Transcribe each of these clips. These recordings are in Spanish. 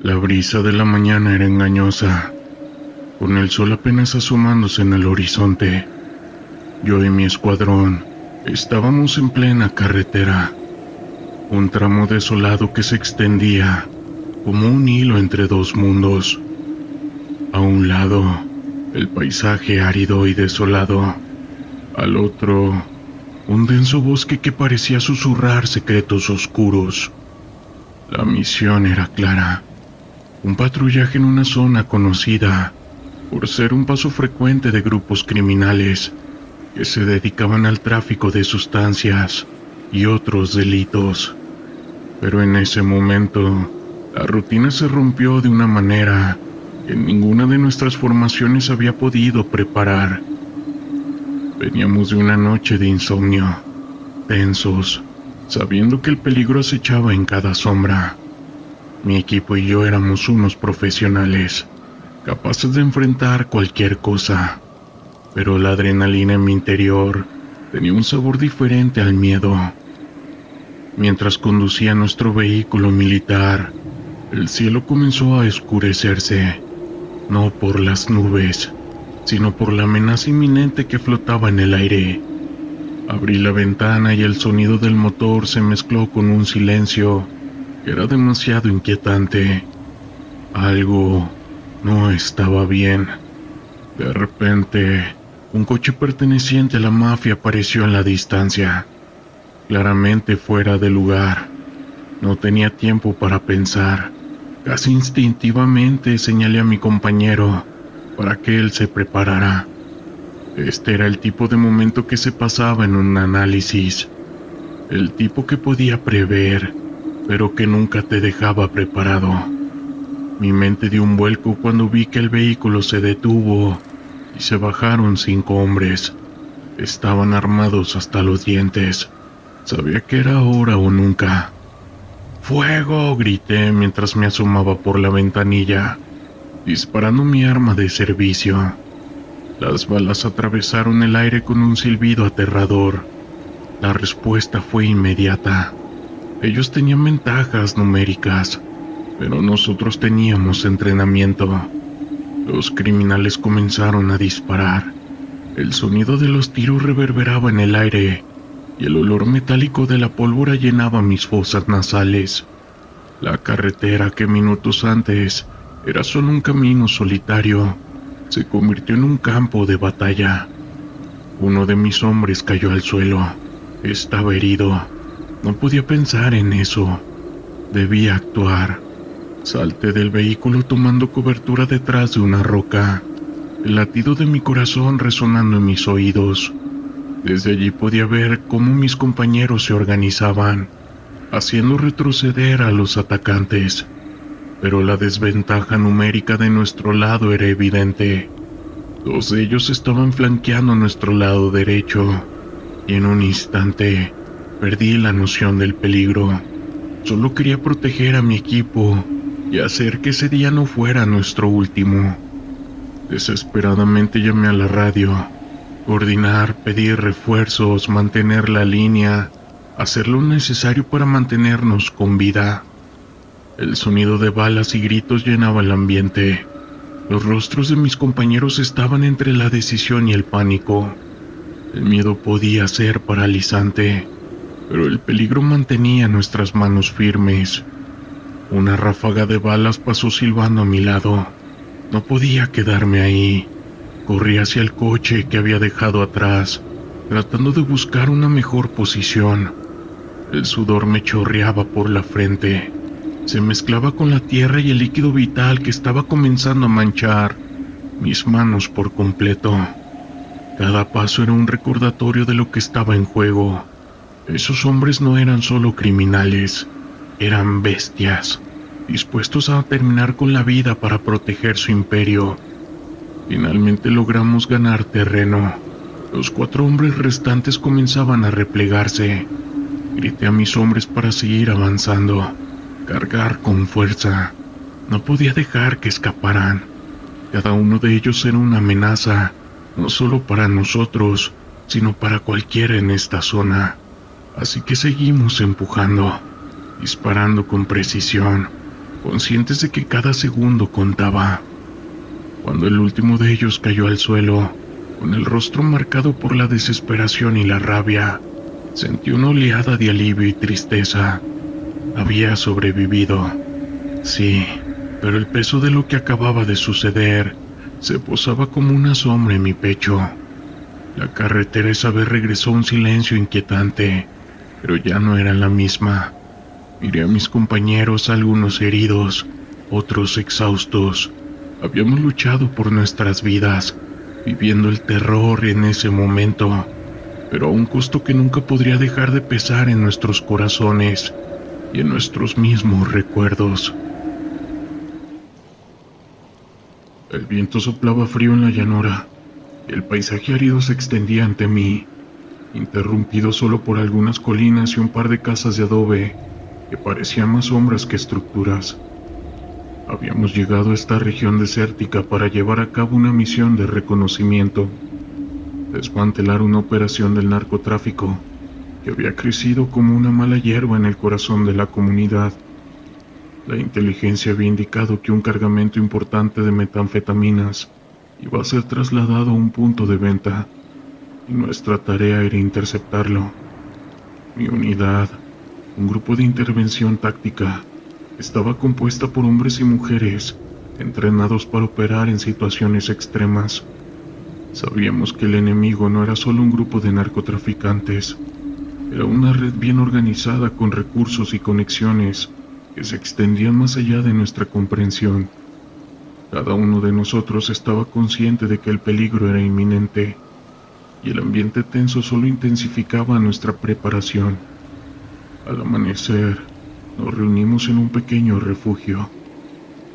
La brisa de la mañana era engañosa, con el sol apenas asomándose en el horizonte. Yo y mi escuadrón estábamos en plena carretera, un tramo desolado que se extendía como un hilo entre dos mundos. A un lado, el paisaje árido y desolado. Al otro, un denso bosque que parecía susurrar secretos oscuros. La misión era clara: un patrullaje en una zona conocida por ser un paso frecuente de grupos criminales que se dedicaban al tráfico de sustancias y otros delitos. Pero en ese momento, la rutina se rompió de una manera que ninguna de nuestras formaciones había podido preparar. Veníamos de una noche de insomnio, tensos, sabiendo que el peligro acechaba en cada sombra. Mi equipo y yo éramos unos profesionales, capaces de enfrentar cualquier cosa, pero la adrenalina en mi interior tenía un sabor diferente al miedo. Mientras conducía nuestro vehículo militar, el cielo comenzó a oscurecerse, no por las nubes, sino por la amenaza inminente que flotaba en el aire. Abrí la ventana y el sonido del motor se mezcló con un silencio que era demasiado inquietante. Algo no estaba bien. De repente, un coche perteneciente a la mafia apareció en la distancia, claramente fuera de lugar. No tenía tiempo para pensar. Casi instintivamente señalé a mi compañero para que él se preparara. Este era el tipo de momento que se pasaba en un análisis, el tipo que podía prever, pero que nunca te dejaba preparado. Mi mente dio un vuelco cuando vi que el vehículo se detuvo y se bajaron 5 hombres. Estaban armados hasta los dientes. Sabía que era ahora o nunca. ¡Fuego!, grité mientras me asomaba por la ventanilla, disparando mi arma de servicio. Las balas atravesaron el aire con un silbido aterrador. La respuesta fue inmediata. Ellos tenían ventajas numéricas, pero nosotros teníamos entrenamiento. Los criminales comenzaron a disparar. El sonido de los tiros reverberaba en el aire y el olor metálico de la pólvora llenaba mis fosas nasales. La carretera, que minutos antes era solo un camino solitario, se convirtió en un campo de batalla. Uno de mis hombres cayó al suelo. Estaba herido. No podía pensar en eso. Debía actuar. Salté del vehículo tomando cobertura detrás de una roca, el latido de mi corazón resonando en mis oídos. Desde allí podía ver cómo mis compañeros se organizaban, haciendo retroceder a los atacantes. Pero la desventaja numérica de nuestro lado era evidente. 2 de ellos estaban flanqueando nuestro lado derecho, y en un instante perdí la noción del peligro. Solo quería proteger a mi equipo y hacer que ese día no fuera nuestro último. Desesperadamente llamé a la radio. Coordinar, pedir refuerzos, mantener la línea, hacer lo necesario para mantenernos con vida. El sonido de balas y gritos llenaba el ambiente. Los rostros de mis compañeros estaban entre la decisión y el pánico. El miedo podía ser paralizante, pero el peligro mantenía nuestras manos firmes. Una ráfaga de balas pasó silbando a mi lado. No podía quedarme ahí. Corrí hacia el coche que había dejado atrás, tratando de buscar una mejor posición. El sudor me chorreaba por la frente. Se mezclaba con la tierra y el líquido vital que estaba comenzando a manchar mis manos por completo. Cada paso era un recordatorio de lo que estaba en juego. Esos hombres no eran solo criminales, eran bestias, dispuestos a terminar con la vida para proteger su imperio. Finalmente logramos ganar terreno. Los 4 hombres restantes comenzaban a replegarse. Grité a mis hombres para seguir avanzando, cargar con fuerza. No podía dejar que escaparan. Cada uno de ellos era una amenaza, no solo para nosotros, sino para cualquiera en esta zona. Así que seguimos empujando, disparando con precisión, conscientes de que cada segundo contaba. Cuando el último de ellos cayó al suelo, con el rostro marcado por la desesperación y la rabia, sentí una oleada de alivio y tristeza. Había sobrevivido, sí, pero el peso de lo que acababa de suceder se posaba como una sombra en mi pecho. La carretera esa vez regresó a un silencio inquietante, pero ya no era la misma. Miré a mis compañeros, algunos heridos, otros exhaustos. Habíamos luchado por nuestras vidas, viviendo el terror en ese momento, pero a un costo que nunca podría dejar de pesar en nuestros corazones y en nuestros mismos recuerdos. El viento soplaba frío en la llanura, y el paisaje árido se extendía ante mí, interrumpido solo por algunas colinas y un par de casas de adobe que parecían más sombras que estructuras. Habíamos llegado a esta región desértica para llevar a cabo una misión de reconocimiento, desmantelar una operación del narcotráfico que había crecido como una mala hierba en el corazón de la comunidad. La inteligencia había indicado que un cargamento importante de metanfetaminas iba a ser trasladado a un punto de venta, y nuestra tarea era interceptarlo. Mi unidad, un grupo de intervención táctica, estaba compuesta por hombres y mujeres entrenados para operar en situaciones extremas. Sabíamos que el enemigo no era solo un grupo de narcotraficantes, era una red bien organizada con recursos y conexiones que se extendían más allá de nuestra comprensión. Cada uno de nosotros estaba consciente de que el peligro era inminente, y el ambiente tenso solo intensificaba nuestra preparación. Al amanecer, nos reunimos en un pequeño refugio,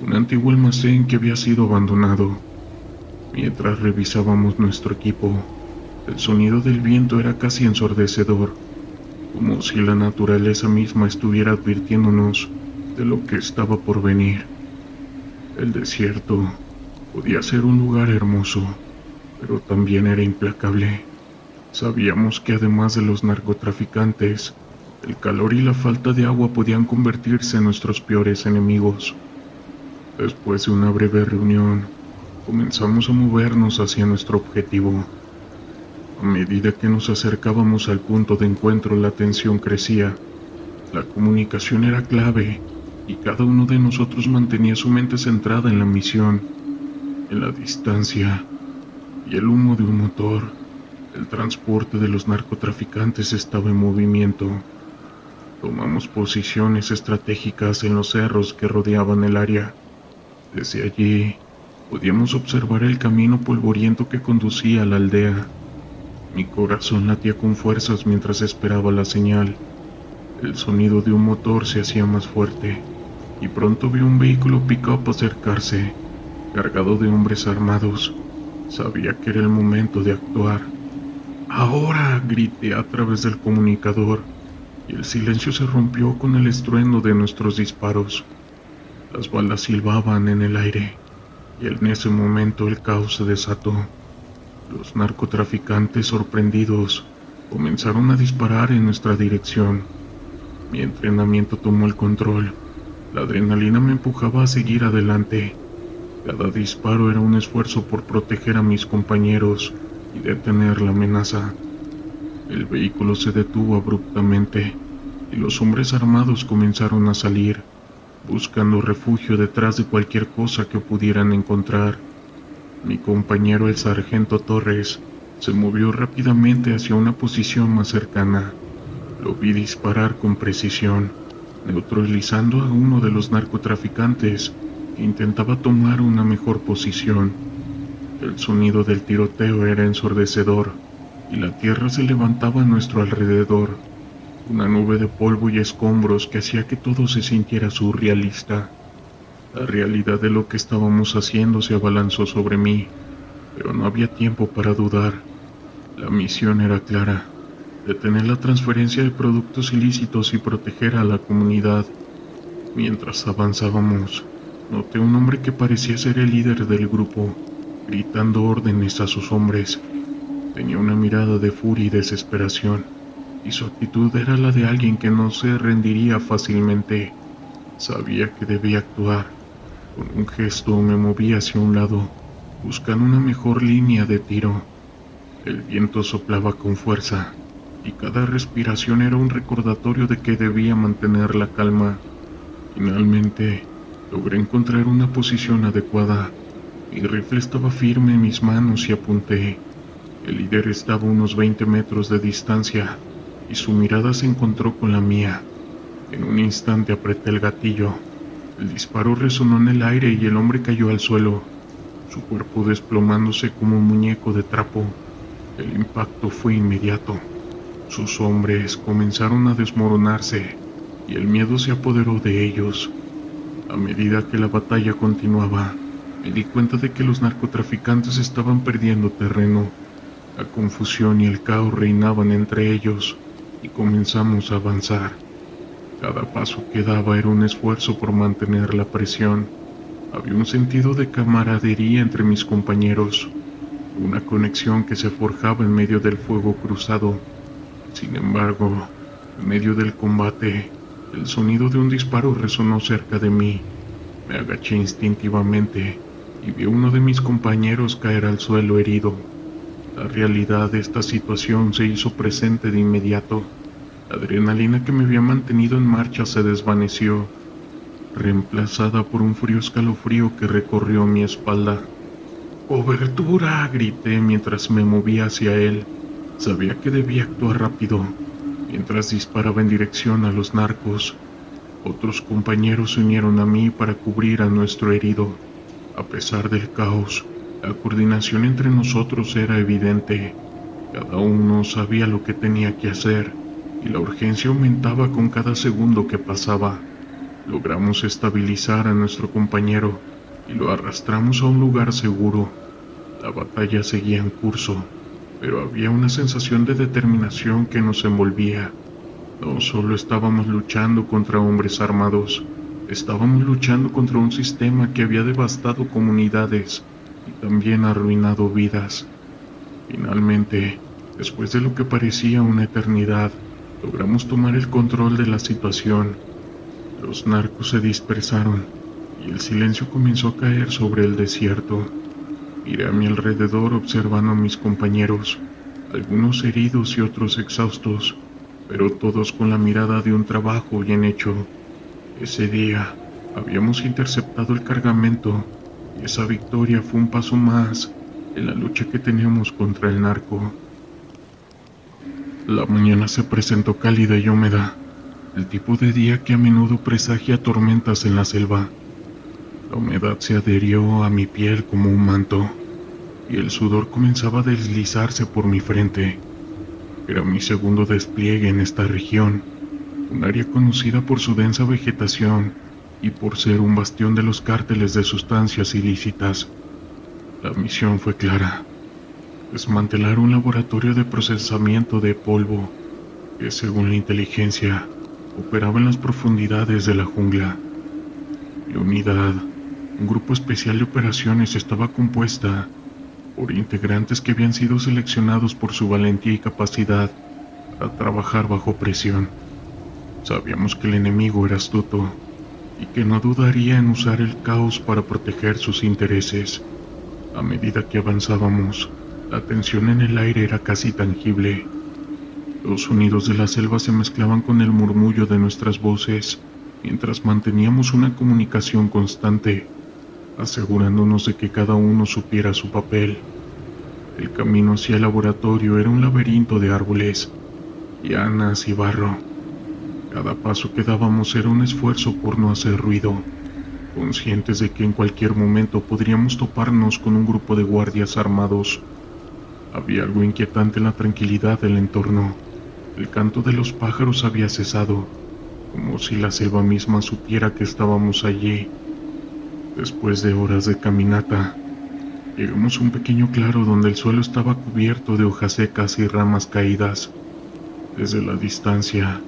un antiguo almacén que había sido abandonado. Mientras revisábamos nuestro equipo, el sonido del viento era casi ensordecedor, como si la naturaleza misma estuviera advirtiéndonos de lo que estaba por venir. El desierto podía ser un lugar hermoso, pero también era implacable. Sabíamos que además de los narcotraficantes, el calor y la falta de agua podían convertirse en nuestros peores enemigos. Después de una breve reunión, comenzamos a movernos hacia nuestro objetivo. A medida que nos acercábamos al punto de encuentro, la tensión crecía. La comunicación era clave, y cada uno de nosotros mantenía su mente centrada en la misión. En la distancia y el humo de un motor, el transporte de los narcotraficantes estaba en movimiento. Tomamos posiciones estratégicas en los cerros que rodeaban el área. Desde allí, podíamos observar el camino polvoriento que conducía a la aldea. Mi corazón latía con fuerzas mientras esperaba la señal. El sonido de un motor se hacía más fuerte, y pronto vi un vehículo pick-up acercarse, cargado de hombres armados. Sabía que era el momento de actuar. ¡Ahora!, grité a través del comunicador, y el silencio se rompió con el estruendo de nuestros disparos. Las balas silbaban en el aire, y en ese momento el caos se desató. Los narcotraficantes, sorprendidos, comenzaron a disparar en nuestra dirección. Mi entrenamiento tomó el control. La adrenalina me empujaba a seguir adelante. Cada disparo era un esfuerzo por proteger a mis compañeros y detener la amenaza. El vehículo se detuvo abruptamente y los hombres armados comenzaron a salir, buscando refugio detrás de cualquier cosa que pudieran encontrar. Mi compañero, el sargento Torres, se movió rápidamente hacia una posición más cercana. Lo vi disparar con precisión, neutralizando a uno de los narcotraficantes que intentaba tomar una mejor posición. El sonido del tiroteo era ensordecedor y la tierra se levantaba a nuestro alrededor, una nube de polvo y escombros que hacía que todo se sintiera surrealista. La realidad de lo que estábamos haciendo se abalanzó sobre mí, pero no había tiempo para dudar. La misión era clara: detener la transferencia de productos ilícitos y proteger a la comunidad. Mientras avanzábamos, noté un hombre que parecía ser el líder del grupo, gritando órdenes a sus hombres. Tenía una mirada de furia y desesperación, y su actitud era la de alguien que no se rendiría fácilmente. Sabía que debía actuar. Con un gesto me moví hacia un lado, buscando una mejor línea de tiro. El viento soplaba con fuerza, y cada respiración era un recordatorio de que debía mantener la calma. Finalmente, logré encontrar una posición adecuada. Mi rifle estaba firme en mis manos y apunté. El líder estaba a unos 20 metros de distancia, y su mirada se encontró con la mía. En un instante apreté el gatillo. El disparo resonó en el aire y el hombre cayó al suelo, su cuerpo desplomándose como un muñeco de trapo. El impacto fue inmediato. Sus hombres comenzaron a desmoronarse y el miedo se apoderó de ellos. A medida que la batalla continuaba, me di cuenta de que los narcotraficantes estaban perdiendo terreno. La confusión y el caos reinaban entre ellos y comenzamos a avanzar. Cada paso que daba era un esfuerzo por mantener la presión. Había un sentido de camaradería entre mis compañeros, una conexión que se forjaba en medio del fuego cruzado. Sin embargo, en medio del combate, el sonido de un disparo resonó cerca de mí. Me agaché instintivamente y vi a uno de mis compañeros caer al suelo herido. La realidad de esta situación se hizo presente de inmediato. La adrenalina que me había mantenido en marcha se desvaneció, reemplazada por un frío escalofrío que recorrió mi espalda. ¡Cobertura!, grité mientras me movía hacia él. Sabía que debía actuar rápido, mientras disparaba en dirección a los narcos. Otros compañeros se unieron a mí para cubrir a nuestro herido. A pesar del caos, la coordinación entre nosotros era evidente. Cada uno sabía lo que tenía que hacer, y la urgencia aumentaba con cada segundo que pasaba. Logramos estabilizar a nuestro compañero y lo arrastramos a un lugar seguro. La batalla seguía en curso, pero había una sensación de determinación que nos envolvía. No solo estábamos luchando contra hombres armados, estábamos luchando contra un sistema que había devastado comunidades y también arruinado vidas. Finalmente, después de lo que parecía una eternidad, logramos tomar el control de la situación. Los narcos se dispersaron y el silencio comenzó a caer sobre el desierto. Miré a mi alrededor observando a mis compañeros, algunos heridos y otros exhaustos, pero todos con la mirada de un trabajo bien hecho. Ese día habíamos interceptado el cargamento y esa victoria fue un paso más en la lucha que teníamos contra el narco. La mañana se presentó cálida y húmeda, el tipo de día que a menudo presagia tormentas en la selva. La humedad se adhirió a mi piel como un manto, y el sudor comenzaba a deslizarse por mi frente. Era mi segundo despliegue en esta región, un área conocida por su densa vegetación y por ser un bastión de los cárteles de sustancias ilícitas. La misión fue clara: desmantelar un laboratorio de procesamiento de polvo que, según la inteligencia, operaba en las profundidades de la jungla. Mi unidad, un grupo especial de operaciones, estaba compuesta por integrantes que habían sido seleccionados por su valentía y capacidad para trabajar bajo presión. Sabíamos que el enemigo era astuto y que no dudaría en usar el caos para proteger sus intereses. A medida que avanzábamos, la tensión en el aire era casi tangible. Los sonidos de la selva se mezclaban con el murmullo de nuestras voces mientras manteníamos una comunicación constante, asegurándonos de que cada uno supiera su papel. El camino hacia el laboratorio era un laberinto de árboles, lianas y barro. Cada paso que dábamos era un esfuerzo por no hacer ruido, conscientes de que en cualquier momento podríamos toparnos con un grupo de guardias armados. Había algo inquietante en la tranquilidad del entorno. El canto de los pájaros había cesado, como si la selva misma supiera que estábamos allí. Después de horas de caminata, llegamos a un pequeño claro donde el suelo estaba cubierto de hojas secas y ramas caídas. Desde la distancia,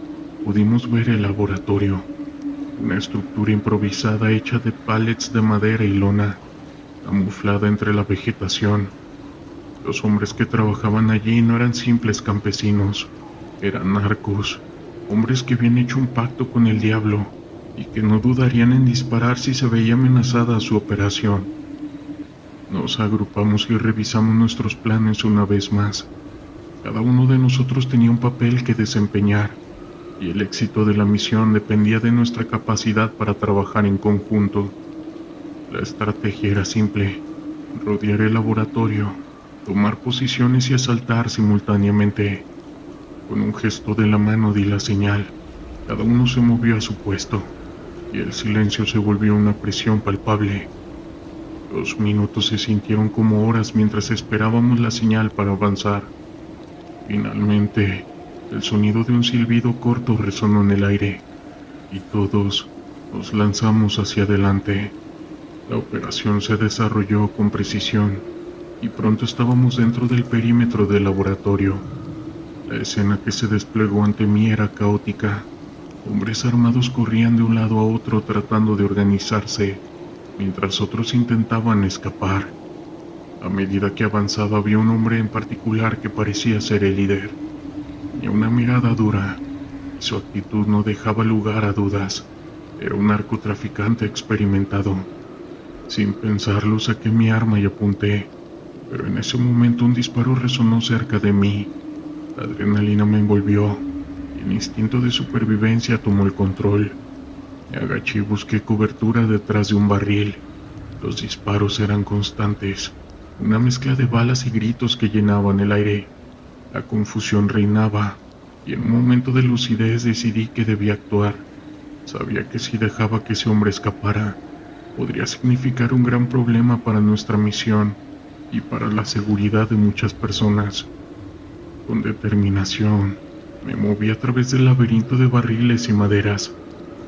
pudimos ver el laboratorio, una estructura improvisada hecha de pallets de madera y lona, camuflada entre la vegetación. Los hombres que trabajaban allí no eran simples campesinos, eran narcos, hombres que habían hecho un pacto con el diablo y que no dudarían en disparar si se veía amenazada su operación. Nos agrupamos y revisamos nuestros planes una vez más. Cada uno de nosotros tenía un papel que desempeñar, y el éxito de la misión dependía de nuestra capacidad para trabajar en conjunto. La estrategia era simple: rodear el laboratorio, tomar posiciones y asaltar simultáneamente. Con un gesto de la mano di la señal. Cada uno se movió a su puesto, y el silencio se volvió una presión palpable. Los minutos se sintieron como horas mientras esperábamos la señal para avanzar. Finalmente, el sonido de un silbido corto resonó en el aire, y todos nos lanzamos hacia adelante. La operación se desarrolló con precisión, y pronto estábamos dentro del perímetro del laboratorio. La escena que se desplegó ante mí era caótica. Hombres armados corrían de un lado a otro tratando de organizarse, mientras otros intentaban escapar. A medida que avanzaba había un hombre en particular que parecía ser el líder. Tenía una mirada dura, y su actitud no dejaba lugar a dudas. Era un narcotraficante experimentado. Sin pensarlo saqué mi arma y apunté, pero en ese momento un disparo resonó cerca de mí. La adrenalina me envolvió, y el instinto de supervivencia tomó el control. Me agaché y busqué cobertura detrás de un barril. Los disparos eran constantes, una mezcla de balas y gritos que llenaban el aire. La confusión reinaba, y en un momento de lucidez decidí que debía actuar. Sabía que si dejaba que ese hombre escapara, podría significar un gran problema para nuestra misión y para la seguridad de muchas personas. Con determinación, me moví a través del laberinto de barriles y maderas.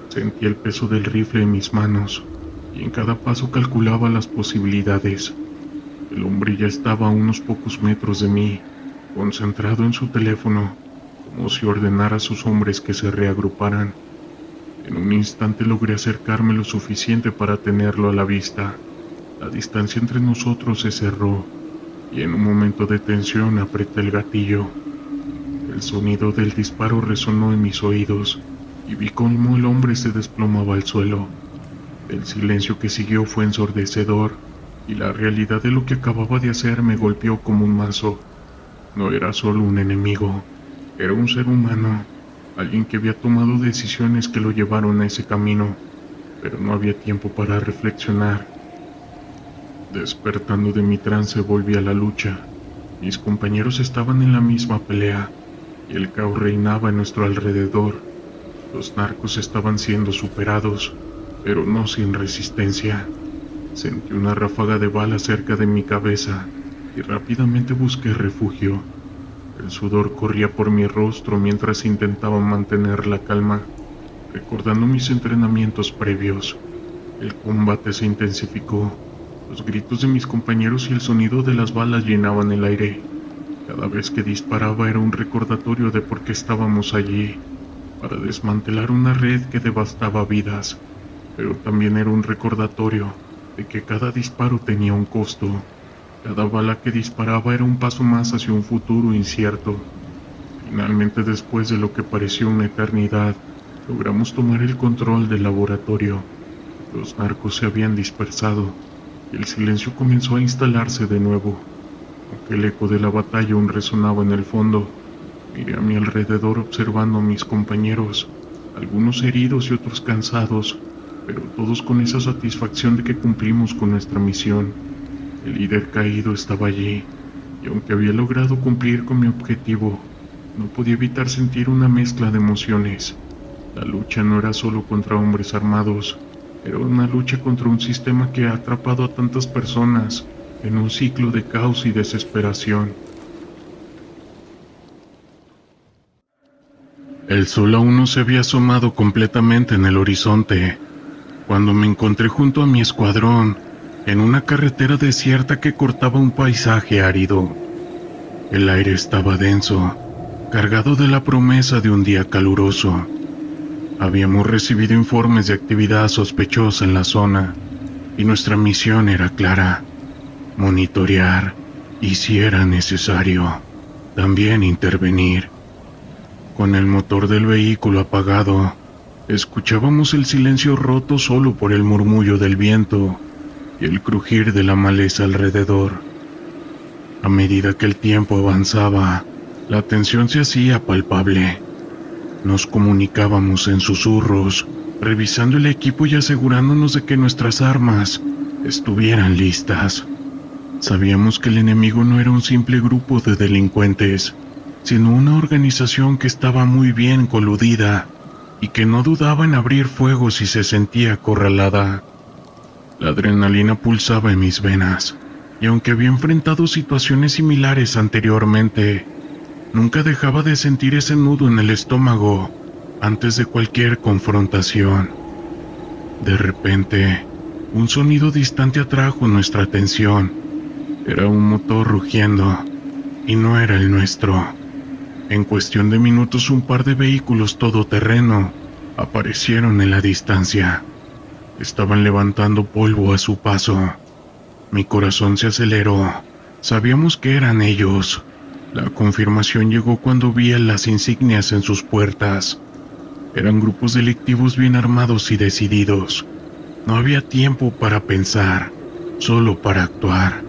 Sentí el peso del rifle en mis manos, y en cada paso calculaba las posibilidades. El hombre ya estaba a unos pocos metros de mí, concentrado en su teléfono, como si ordenara a sus hombres que se reagruparan. En un instante logré acercarme lo suficiente para tenerlo a la vista. La distancia entre nosotros se cerró, y en un momento de tensión apreté el gatillo. El sonido del disparo resonó en mis oídos, y vi cómo el hombre se desplomaba al suelo. El silencio que siguió fue ensordecedor, y la realidad de lo que acababa de hacer me golpeó como un mazo. No era solo un enemigo, era un ser humano, alguien que había tomado decisiones que lo llevaron a ese camino, pero no había tiempo para reflexionar. Despertando de mi trance volví a la lucha. Mis compañeros estaban en la misma pelea, y el caos reinaba en nuestro alrededor. Los narcos estaban siendo superados, pero no sin resistencia. Sentí una ráfaga de balas cerca de mi cabeza, y rápidamente busqué refugio. El sudor corría por mi rostro mientras intentaba mantener la calma, recordando mis entrenamientos previos. El combate se intensificó. Los gritos de mis compañeros y el sonido de las balas llenaban el aire. Cada vez que disparaba era un recordatorio de por qué estábamos allí, para desmantelar una red que devastaba vidas, pero también era un recordatorio de que cada disparo tenía un costo. Cada bala que disparaba era un paso más hacia un futuro incierto. Finalmente, después de lo que pareció una eternidad, logramos tomar el control del laboratorio. Los narcos se habían dispersado, y el silencio comenzó a instalarse de nuevo. Aunque el eco de la batalla aún resonaba en el fondo, miré a mi alrededor observando a mis compañeros, algunos heridos y otros cansados, pero todos con esa satisfacción de que cumplimos con nuestra misión. El líder caído estaba allí, y aunque había logrado cumplir con mi objetivo, no podía evitar sentir una mezcla de emociones. La lucha no era solo contra hombres armados, era una lucha contra un sistema que ha atrapado a tantas personas en un ciclo de caos y desesperación. El sol aún no se había asomado completamente en el horizonte, cuando me encontré junto a mi escuadrón, en una carretera desierta que cortaba un paisaje árido. El aire estaba denso, cargado de la promesa de un día caluroso. Habíamos recibido informes de actividad sospechosa en la zona, y nuestra misión era clara: monitorear y, si era necesario, también intervenir. Con el motor del vehículo apagado, Escuchábamos el silencio roto solo por el murmullo del viento y el crujir de la maleza alrededor. A medida que el tiempo avanzaba, la tensión se hacía palpable. Nos comunicábamos en susurros, revisando el equipo y asegurándonos de que nuestras armas estuvieran listas. Sabíamos que el enemigo no era un simple grupo de delincuentes, sino una organización que estaba muy bien coludida y que no dudaba en abrir fuego si se sentía acorralada. La adrenalina pulsaba en mis venas, y aunque había enfrentado situaciones similares anteriormente, nunca dejaba de sentir ese nudo en el estómago antes de cualquier confrontación. De repente, un sonido distante atrajo nuestra atención. Era un motor rugiendo, y no era el nuestro. En cuestión de minutos, un par de vehículos todoterreno aparecieron en la distancia. Estaban levantando polvo a su paso. Mi corazón se aceleró. Sabíamos que eran ellos. La confirmación llegó cuando vi las insignias en sus puertas. Eran grupos delictivos bien armados y decididos. No había tiempo para pensar, solo para actuar.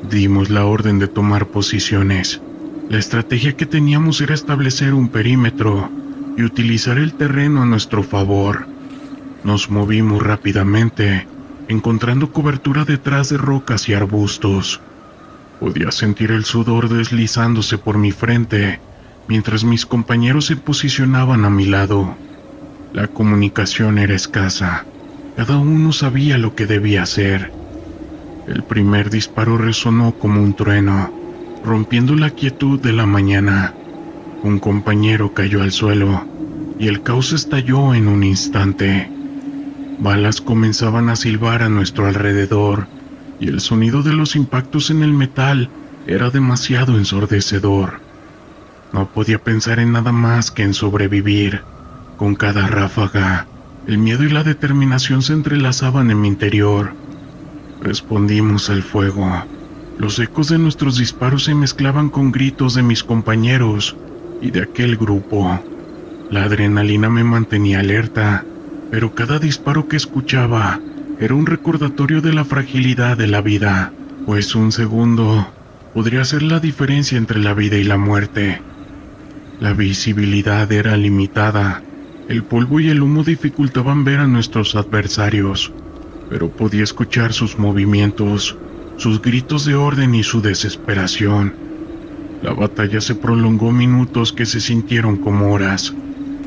Dimos la orden de tomar posiciones. La estrategia que teníamos era establecer un perímetro y utilizar el terreno a nuestro favor. Nos movimos rápidamente, encontrando cobertura detrás de rocas y arbustos. Podía sentir el sudor deslizándose por mi frente, mientras mis compañeros se posicionaban a mi lado. La comunicación era escasa. Cada uno sabía lo que debía hacer. El primer disparo resonó como un trueno, rompiendo la quietud de la mañana. Un compañero cayó al suelo, y el caos estalló en un instante. Balas comenzaban a silbar a nuestro alrededor, y el sonido de los impactos en el metal era demasiado ensordecedor. No podía pensar en nada más que en sobrevivir. Con cada ráfaga, el miedo y la determinación se entrelazaban en mi interior. Respondimos al fuego. Los ecos de nuestros disparos se mezclaban con gritos de mis compañeros y de aquel grupo. La adrenalina me mantenía alerta, pero cada disparo que escuchaba era un recordatorio de la fragilidad de la vida, pues un segundo podría hacer la diferencia entre la vida y la muerte. La visibilidad era limitada. El polvo y el humo dificultaban ver a nuestros adversarios, pero podía escuchar sus movimientos, sus gritos de orden y su desesperación. La batalla se prolongó minutos que se sintieron como horas.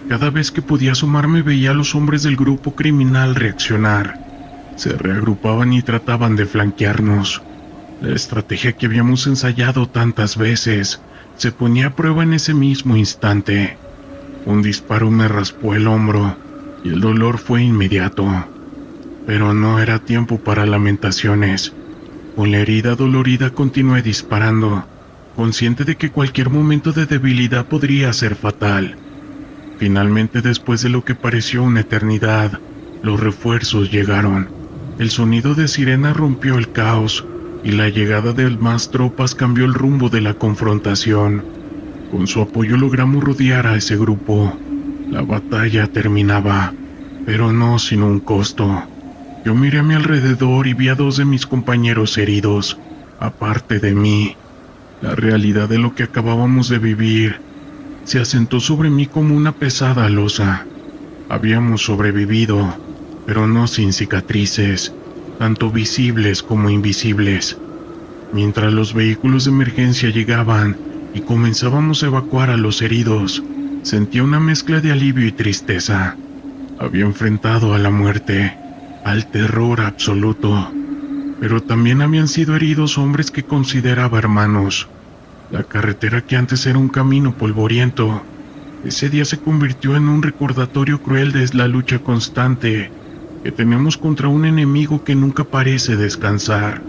Cada vez que podía asomarme veía a los hombres del grupo criminal reaccionar. Se reagrupaban y trataban de flanquearnos. La estrategia que habíamos ensayado tantas veces se ponía a prueba en ese mismo instante. Un disparo me raspó el hombro y el dolor fue inmediato. Pero no era tiempo para lamentaciones. Con la herida dolorida continué disparando, consciente de que cualquier momento de debilidad podría ser fatal. Finalmente, después de lo que pareció una eternidad, los refuerzos llegaron. El sonido de sirena rompió el caos y la llegada de más tropas cambió el rumbo de la confrontación. Con su apoyo logramos rodear a ese grupo. La batalla terminaba, pero no sin un costo. Yo miré a mi alrededor y vi a 2 de mis compañeros heridos, aparte de mí. La realidad de lo que acabábamos de vivir se asentó sobre mí como una pesada losa. Habíamos sobrevivido, pero no sin cicatrices, tanto visibles como invisibles. Mientras los vehículos de emergencia llegaban y comenzábamos a evacuar a los heridos, sentía una mezcla de alivio y tristeza. Había enfrentado a la muerte, al terror absoluto, pero también habían sido heridos hombres que consideraba hermanos. La carretera que antes era un camino polvoriento, ese día se convirtió en un recordatorio cruel de la lucha constante que tenemos contra un enemigo que nunca parece descansar.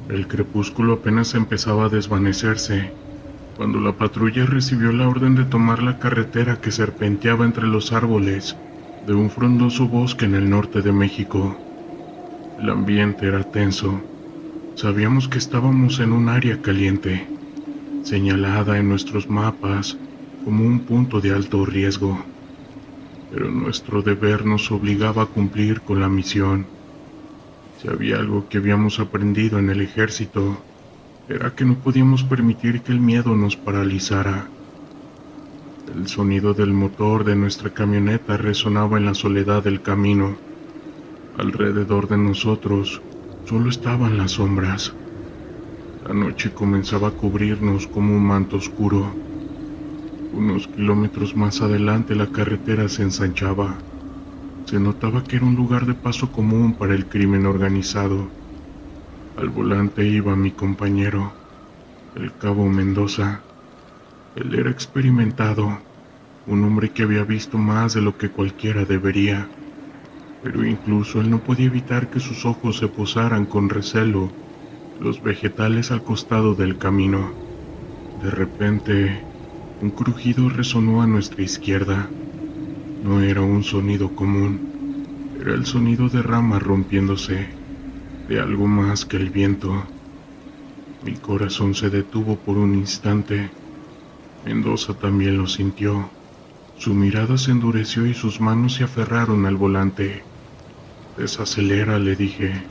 El crepúsculo apenas empezaba a desvanecerse cuando la patrulla recibió la orden de tomar la carretera que serpenteaba entre los árboles de un frondoso bosque en el norte de México. El ambiente era tenso. Sabíamos que estábamos en un área caliente. señalada en nuestros mapas como un punto de alto riesgo. Pero nuestro deber nos obligaba a cumplir con la misión. Si había algo que habíamos aprendido en el ejército, era que no podíamos permitir que el miedo nos paralizara. El sonido del motor de nuestra camioneta resonaba en la soledad del camino. Alrededor de nosotros solo estaban las sombras. La noche comenzaba a cubrirnos como un manto oscuro. Unos kilómetros más adelante la carretera se ensanchaba. Se notaba que era un lugar de paso común para el crimen organizado. Al volante iba mi compañero, el cabo Mendoza. Él era experimentado, un hombre que había visto más de lo que cualquiera debería, pero incluso él no podía evitar que sus ojos se posaran con recelo los vegetales al costado del camino. De repente, un crujido resonó a nuestra izquierda. No era un sonido común, era el sonido de ramas rompiéndose, de algo más que el viento. Mi corazón se detuvo por un instante. Mendoza también lo sintió. Su mirada se endureció y sus manos se aferraron al volante. «Desacelera», le dije.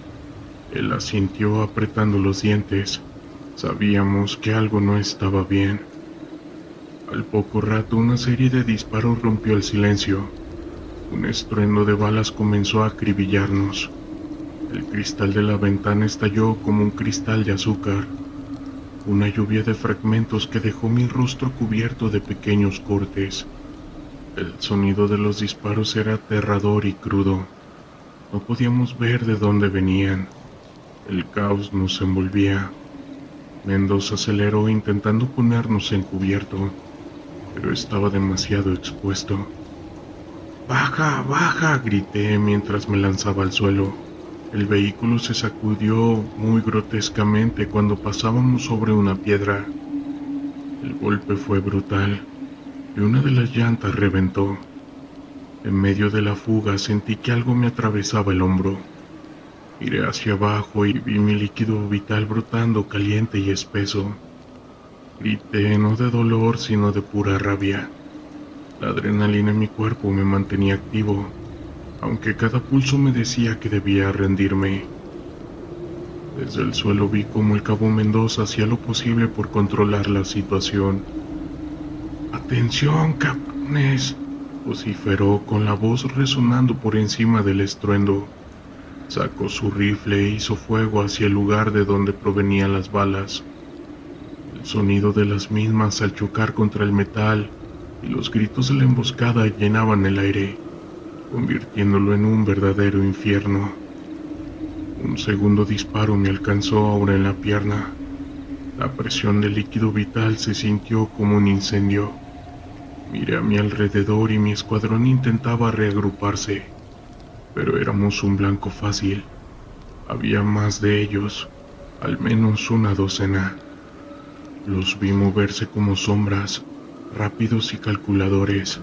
Él asintió apretando los dientes. Sabíamos que algo no estaba bien. Al poco rato, una serie de disparos rompió el silencio. Un estruendo de balas comenzó a acribillarnos. El cristal de la ventana estalló como un cristal de azúcar. Una lluvia de fragmentos que dejó mi rostro cubierto de pequeños cortes. El sonido de los disparos era aterrador y crudo. No podíamos ver de dónde venían. El caos nos envolvía. Mendoza aceleró intentando ponernos en cubierto, pero estaba demasiado expuesto. «¡Baja, baja!», grité mientras me lanzaba al suelo. El vehículo se sacudió muy grotescamente cuando pasábamos sobre una piedra. El golpe fue brutal y una de las llantas reventó. En medio de la fuga sentí que algo me atravesaba el hombro. Miré hacia abajo y vi mi líquido vital brotando caliente y espeso. Grité no de dolor sino de pura rabia. La adrenalina en mi cuerpo me mantenía activo, aunque cada pulso me decía que debía rendirme. Desde el suelo vi cómo el cabo Mendoza hacía lo posible por controlar la situación. «¡Atención, cabrones!», vociferó con la voz resonando por encima del estruendo. Sacó su rifle e hizo fuego hacia el lugar de donde provenían las balas. El sonido de las mismas al chocar contra el metal y los gritos de la emboscada llenaban el aire, convirtiéndolo en un verdadero infierno. Un segundo disparo me alcanzó ahora en la pierna. La presión del líquido vital se sintió como un incendio. Miré a mi alrededor y mi escuadrón intentaba reagruparse, pero éramos un blanco fácil. Había más de ellos, al menos una docena. Los vi moverse como sombras, rápidos y calculadores.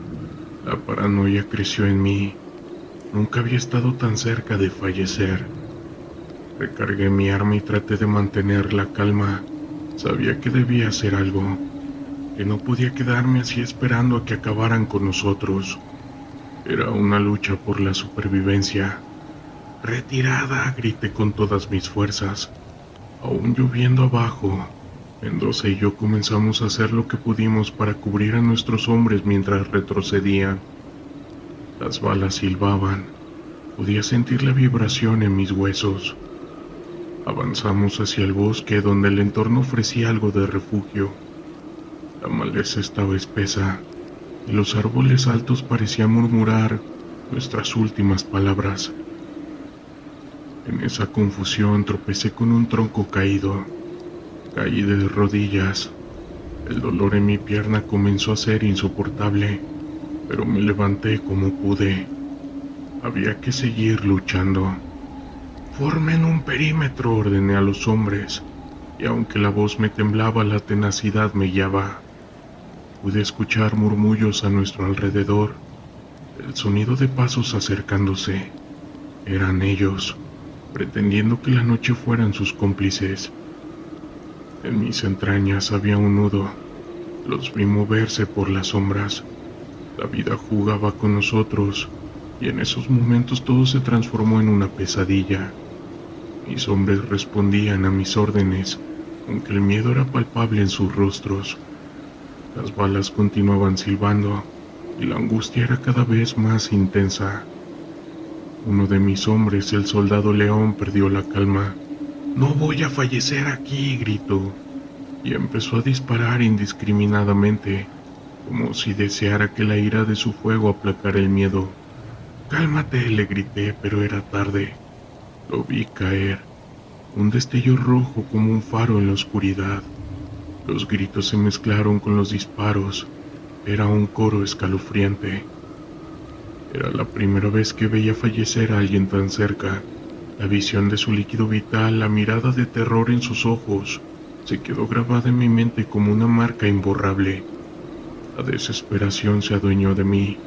La paranoia creció en mí. Nunca había estado tan cerca de fallecer. Recargué mi arma y traté de mantener la calma. Sabía que debía hacer algo, que no podía quedarme así esperando a que acabaran con nosotros. Era una lucha por la supervivencia. «¡Retirada!», grité con todas mis fuerzas. Aún lloviendo abajo, Mendoza y yo comenzamos a hacer lo que pudimos para cubrir a nuestros hombres mientras retrocedían. Las balas silbaban. Podía sentir la vibración en mis huesos. Avanzamos hacia el bosque donde el entorno ofrecía algo de refugio. La maleza estaba espesa y los árboles altos parecían murmurar nuestras últimas palabras. En esa confusión tropecé con un tronco caído. Caí de rodillas. El dolor en mi pierna comenzó a ser insoportable, pero me levanté como pude. Había que seguir luchando. «Formen un perímetro», ordené a los hombres, y aunque la voz me temblaba, la tenacidad me guiaba. Pude escuchar murmullos a nuestro alrededor, el sonido de pasos acercándose. Eran ellos, pretendiendo que la noche fueran sus cómplices. En mis entrañas había un nudo. Los vi moverse por las sombras. La vida jugaba con nosotros, y en esos momentos todo se transformó en una pesadilla. Mis hombres respondían a mis órdenes, aunque el miedo era palpable en sus rostros. Las balas continuaban silbando, y la angustia era cada vez más intensa. Uno de mis hombres, el soldado León, perdió la calma. «No voy a fallecer aquí», gritó, y empezó a disparar indiscriminadamente, como si deseara que la ira de su fuego aplacara el miedo. «Cálmate», le grité, pero era tarde. Lo vi caer, un destello rojo como un faro en la oscuridad. Los gritos se mezclaron con los disparos. Era un coro escalofriante. Era la primera vez que veía fallecer a alguien tan cerca. La visión de su líquido vital, la mirada de terror en sus ojos, se quedó grabada en mi mente como una marca imborrable. La desesperación se adueñó de mí.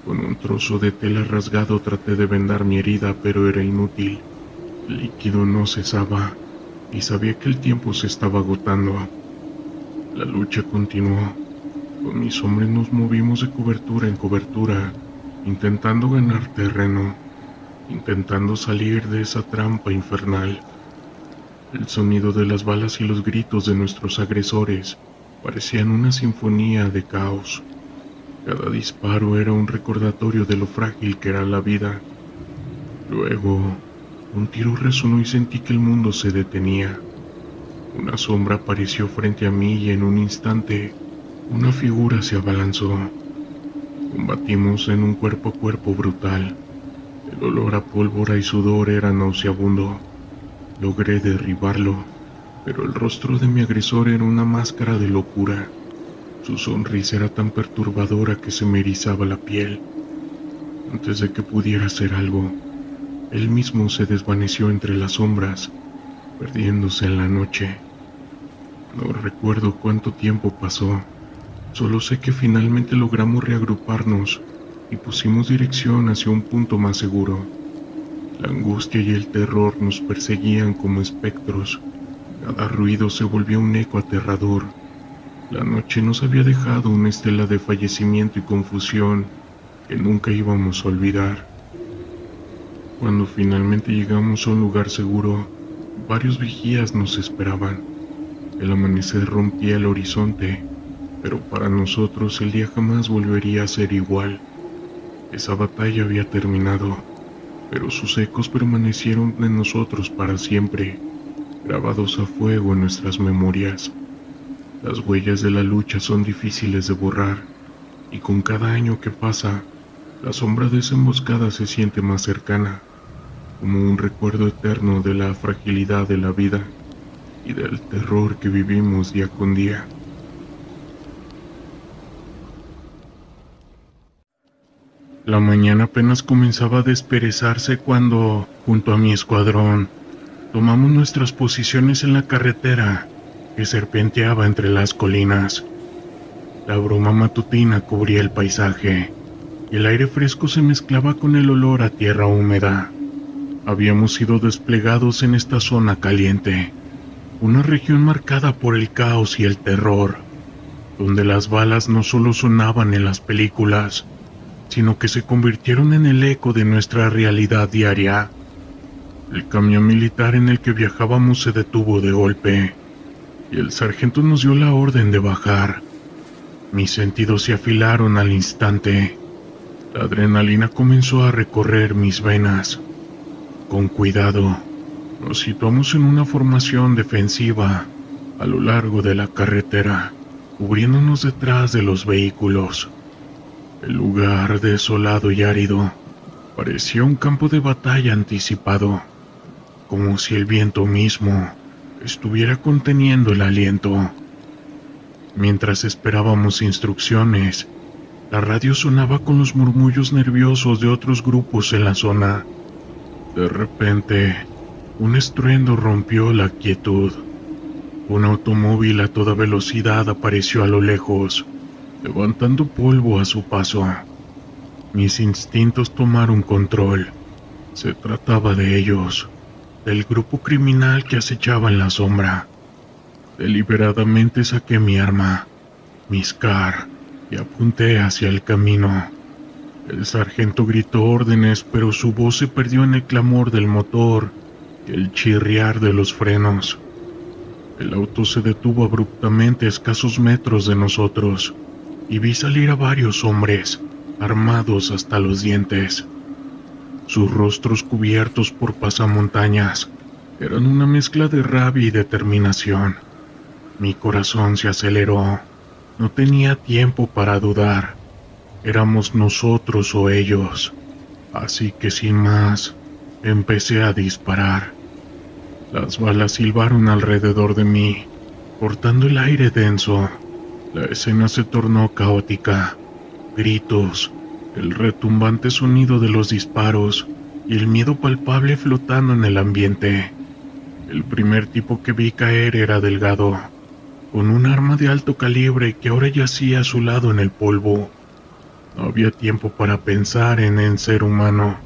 Con un trozo de tela rasgado traté de vendar mi herida, pero era inútil. El líquido no cesaba, y sabía que el tiempo se estaba agotando. La lucha continuó. Con mis hombres nos movimos de cobertura en cobertura, intentando ganar terreno, intentando salir de esa trampa infernal. El sonido de las balas y los gritos de nuestros agresores parecían una sinfonía de caos. Cada disparo era un recordatorio de lo frágil que era la vida. Luego, un tiro resonó y sentí que el mundo se detenía. Una sombra apareció frente a mí y en un instante, una figura se abalanzó. Combatimos en un cuerpo a cuerpo brutal. El olor a pólvora y sudor era nauseabundo. Logré derribarlo, pero el rostro de mi agresor era una máscara de locura. Su sonrisa era tan perturbadora que se me erizaba la piel. Antes de que pudiera hacer algo, él mismo se desvaneció entre las sombras, perdiéndose en la noche. No recuerdo cuánto tiempo pasó, solo sé que finalmente logramos reagruparnos y pusimos dirección hacia un punto más seguro. La angustia y el terror nos perseguían como espectros. Cada ruido se volvió un eco aterrador. La noche nos había dejado una estela de fallecimiento y confusión que nunca íbamos a olvidar. Cuando finalmente llegamos a un lugar seguro, varios vigías nos esperaban. El amanecer rompía el horizonte, pero para nosotros el día jamás volvería a ser igual. Esa batalla había terminado, pero sus ecos permanecieron en nosotros para siempre, grabados a fuego en nuestras memorias. Las huellas de la lucha son difíciles de borrar, y con cada año que pasa, la sombra de esa emboscada se siente más cercana, como un recuerdo eterno de la fragilidad de la vida y del terror que vivimos día con día. La mañana apenas comenzaba a desperezarse cuando, junto a mi escuadrón, tomamos nuestras posiciones en la carretera que serpenteaba entre las colinas. La bruma matutina cubría el paisaje, y el aire fresco se mezclaba con el olor a tierra húmeda. Habíamos sido desplegados en esta zona caliente, una región marcada por el caos y el terror, donde las balas no solo sonaban en las películas, sino que se convirtieron en el eco de nuestra realidad diaria. El camión militar en el que viajábamos se detuvo de golpe, y el sargento nos dio la orden de bajar. Mis sentidos se afilaron al instante. La adrenalina comenzó a recorrer mis venas. Con cuidado, nos situamos en una formación defensiva a lo largo de la carretera, cubriéndonos detrás de los vehículos. El lugar, desolado y árido, parecía un campo de batalla anticipado, como si el viento mismo estuviera conteniendo el aliento. Mientras esperábamos instrucciones, la radio sonaba con los murmullos nerviosos de otros grupos en la zona. De repente, un estruendo rompió la quietud. Un automóvil a toda velocidad apareció a lo lejos, levantando polvo a su paso. Mis instintos tomaron control. Se trataba de ellos, del grupo criminal que acechaba en la sombra. Deliberadamente saqué mi arma, mi SCAR, y apunté hacia el camino. El sargento gritó órdenes, pero su voz se perdió en el clamor del motor y el chirriar de los frenos. El auto se detuvo abruptamente a escasos metros de nosotros, y vi salir a varios hombres, armados hasta los dientes. Sus rostros cubiertos por pasamontañas eran una mezcla de rabia y determinación. Mi corazón se aceleró. No tenía tiempo para dudar. Éramos nosotros o ellos. Así que sin más, empecé a disparar. Las balas silbaron alrededor de mí, cortando el aire denso. La escena se tornó caótica. Gritos, el retumbante sonido de los disparos y el miedo palpable flotando en el ambiente. El primer tipo que vi caer era delgado, con un arma de alto calibre que ahora yacía a su lado en el polvo. No había tiempo para pensar en el ser humano.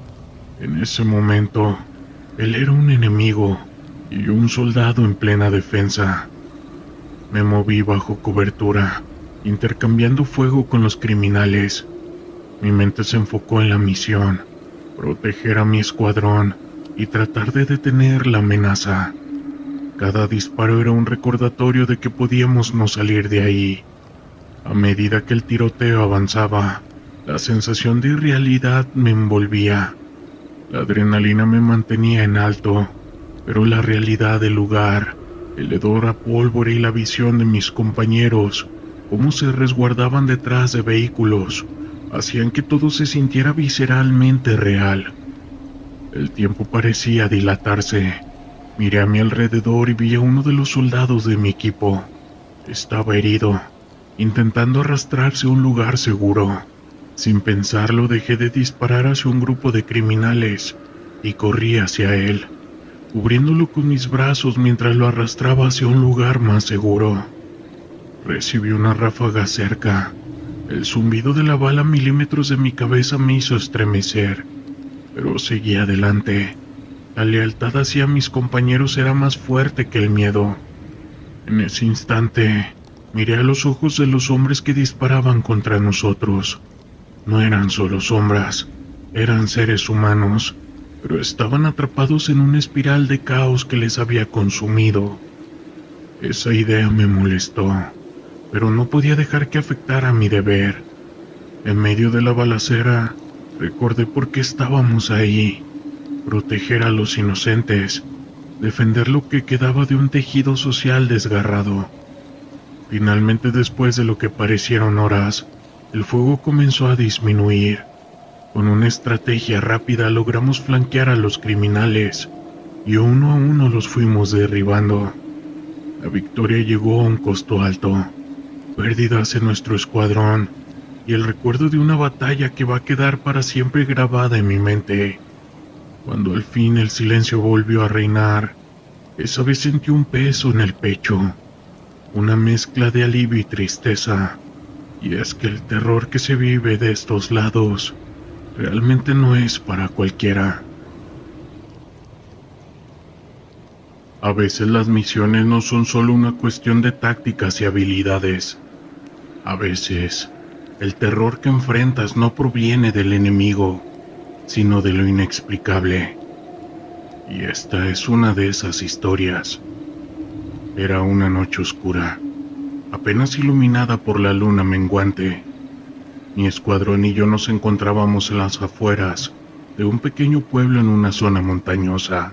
En ese momento, él era un enemigo y yo un soldado en plena defensa. Me moví bajo cobertura, intercambiando fuego con los criminales. Mi mente se enfocó en la misión, proteger a mi escuadrón y tratar de detener la amenaza. Cada disparo era un recordatorio de que podíamos no salir de ahí. A medida que el tiroteo avanzaba, la sensación de irrealidad me envolvía. La adrenalina me mantenía en alto, pero la realidad del lugar, el hedor a pólvora y la visión de mis compañeros, cómo se resguardaban detrás de vehículos, hacían que todo se sintiera visceralmente real. El tiempo parecía dilatarse. Miré a mi alrededor y vi a uno de los soldados de mi equipo. Estaba herido, intentando arrastrarse a un lugar seguro. Sin pensarlo, dejé de disparar hacia un grupo de criminales y corrí hacia él, cubriéndolo con mis brazos mientras lo arrastraba hacia un lugar más seguro. Recibí una ráfaga cerca. El zumbido de la bala a milímetros de mi cabeza me hizo estremecer, pero seguí adelante. La lealtad hacia mis compañeros era más fuerte que el miedo. En ese instante, miré a los ojos de los hombres que disparaban contra nosotros. No eran solo sombras, eran seres humanos, pero estaban atrapados en una espiral de caos que les había consumido. Esa idea me molestó, pero no podía dejar que afectara mi deber. En medio de la balacera, recordé por qué estábamos ahí: proteger a los inocentes, defender lo que quedaba de un tejido social desgarrado. Finalmente, después de lo que parecieron horas, el fuego comenzó a disminuir. Con una estrategia rápida logramos flanquear a los criminales, y uno a uno los fuimos derribando. La victoria llegó a un costo alto, pérdidas en nuestro escuadrón, y el recuerdo de una batalla que va a quedar para siempre grabada en mi mente. Cuando al fin el silencio volvió a reinar, esa vez sentí un peso en el pecho, una mezcla de alivio y tristeza. Y es que el terror que se vive de estos lados realmente no es para cualquiera. A veces las misiones no son solo una cuestión de tácticas y habilidades. A veces, el terror que enfrentas no proviene del enemigo, sino de lo inexplicable. Y esta es una de esas historias. Era una noche oscura, apenas iluminada por la luna menguante. Mi escuadrón y yo nos encontrábamos en las afueras de un pequeño pueblo en una zona montañosa,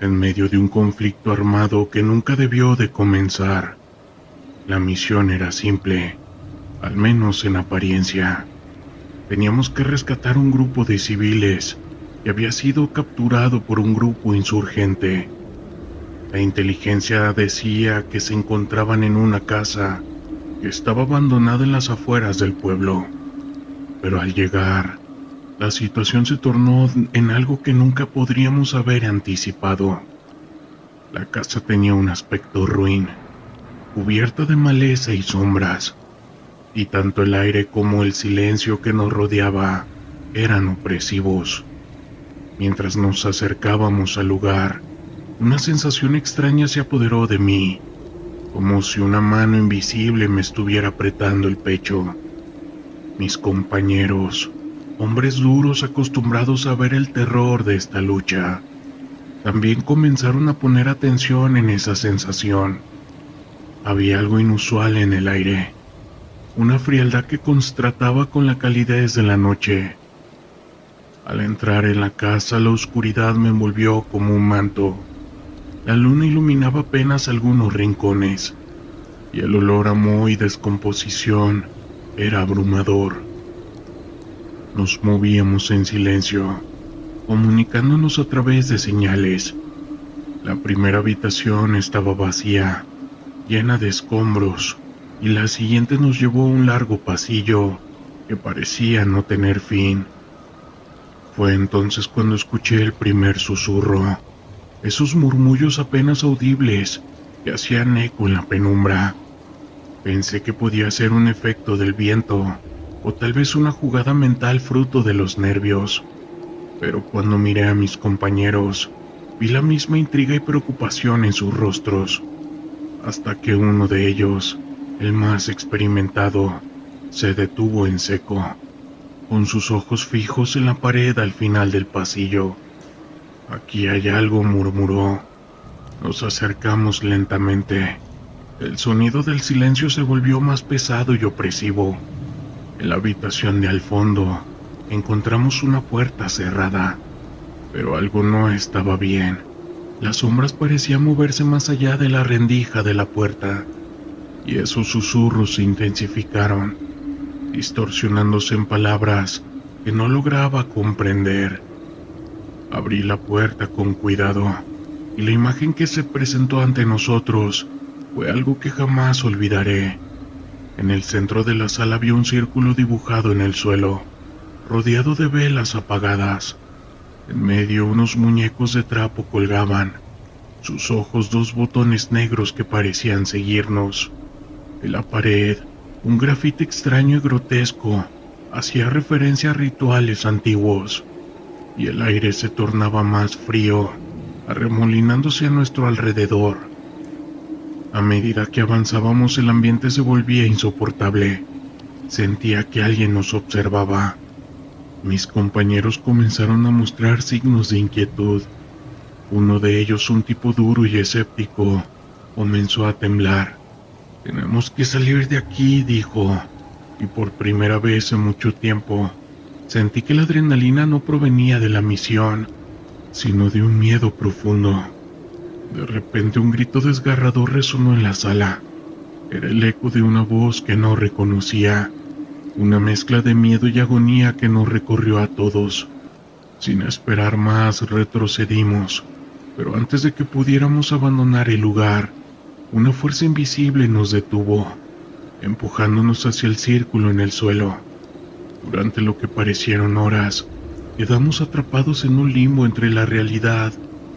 en medio de un conflicto armado que nunca debió de comenzar. La misión era simple, al menos en apariencia. Teníamos que rescatar un grupo de civiles que había sido capturado por un grupo insurgente. La inteligencia decía que se encontraban en una casa que estaba abandonada en las afueras del pueblo. Pero al llegar, la situación se tornó en algo que nunca podríamos haber anticipado. La casa tenía un aspecto ruin, cubierta de maleza y sombras, y tanto el aire como el silencio que nos rodeaba eran opresivos. Mientras nos acercábamos al lugar, una sensación extraña se apoderó de mí. como si una mano invisible me estuviera apretando el pecho. Mis compañeros, hombres duros acostumbrados a ver el terror de esta lucha, también comenzaron a poner atención en esa sensación. Había algo inusual en el aire, una frialdad que contrastaba con la calidez de la noche. Al entrar en la casa, la oscuridad me envolvió como un manto. La luna iluminaba apenas algunos rincones, y el olor a moho y descomposición era abrumador. Nos movíamos en silencio, comunicándonos a través de señales. La primera habitación estaba vacía, llena de escombros, y la siguiente nos llevó a un largo pasillo que parecía no tener fin. Fue entonces cuando escuché el primer susurro, esos murmullos apenas audibles que hacían eco en la penumbra. Pensé que podía ser un efecto del viento, o tal vez una jugada mental fruto de los nervios. Pero cuando miré a mis compañeros, vi la misma intriga y preocupación en sus rostros, hasta que uno de ellos, el más experimentado, se detuvo en seco, con sus ojos fijos en la pared al final del pasillo. «Aquí hay algo», murmuró. Nos acercamos lentamente. El sonido del silencio se volvió más pesado y opresivo. En la habitación de al fondo encontramos una puerta cerrada, pero algo no estaba bien. Las sombras parecían moverse más allá de la rendija de la puerta, y esos susurros se intensificaron, distorsionándose en palabras que no lograba comprender. Abrí la puerta con cuidado, y la imagen que se presentó ante nosotros fue algo que jamás olvidaré. En el centro de la sala había un círculo dibujado en el suelo, rodeado de velas apagadas. En medio unos muñecos de trapo colgaban, sus ojos dos botones negros que parecían seguirnos. En la pared, un grafiti extraño y grotesco hacía referencia a rituales antiguos, y el aire se tornaba más frío, arremolinándose a nuestro alrededor. A medida que avanzábamos, el ambiente se volvía insoportable. Sentía que alguien nos observaba. Mis compañeros comenzaron a mostrar signos de inquietud. Uno de ellos, un tipo duro y escéptico, comenzó a temblar. «Tenemos que salir de aquí», dijo, y por primera vez en mucho tiempo sentí que la adrenalina no provenía de la misión, sino de un miedo profundo. De repente un grito desgarrador resonó en la sala. Era el eco de una voz que no reconocía, una mezcla de miedo y agonía que nos recorrió a todos. Sin esperar más, retrocedimos, pero antes de que pudiéramos abandonar el lugar, una fuerza invisible nos detuvo, empujándonos hacia el círculo en el suelo. Durante lo que parecieron horas, quedamos atrapados en un limbo entre la realidad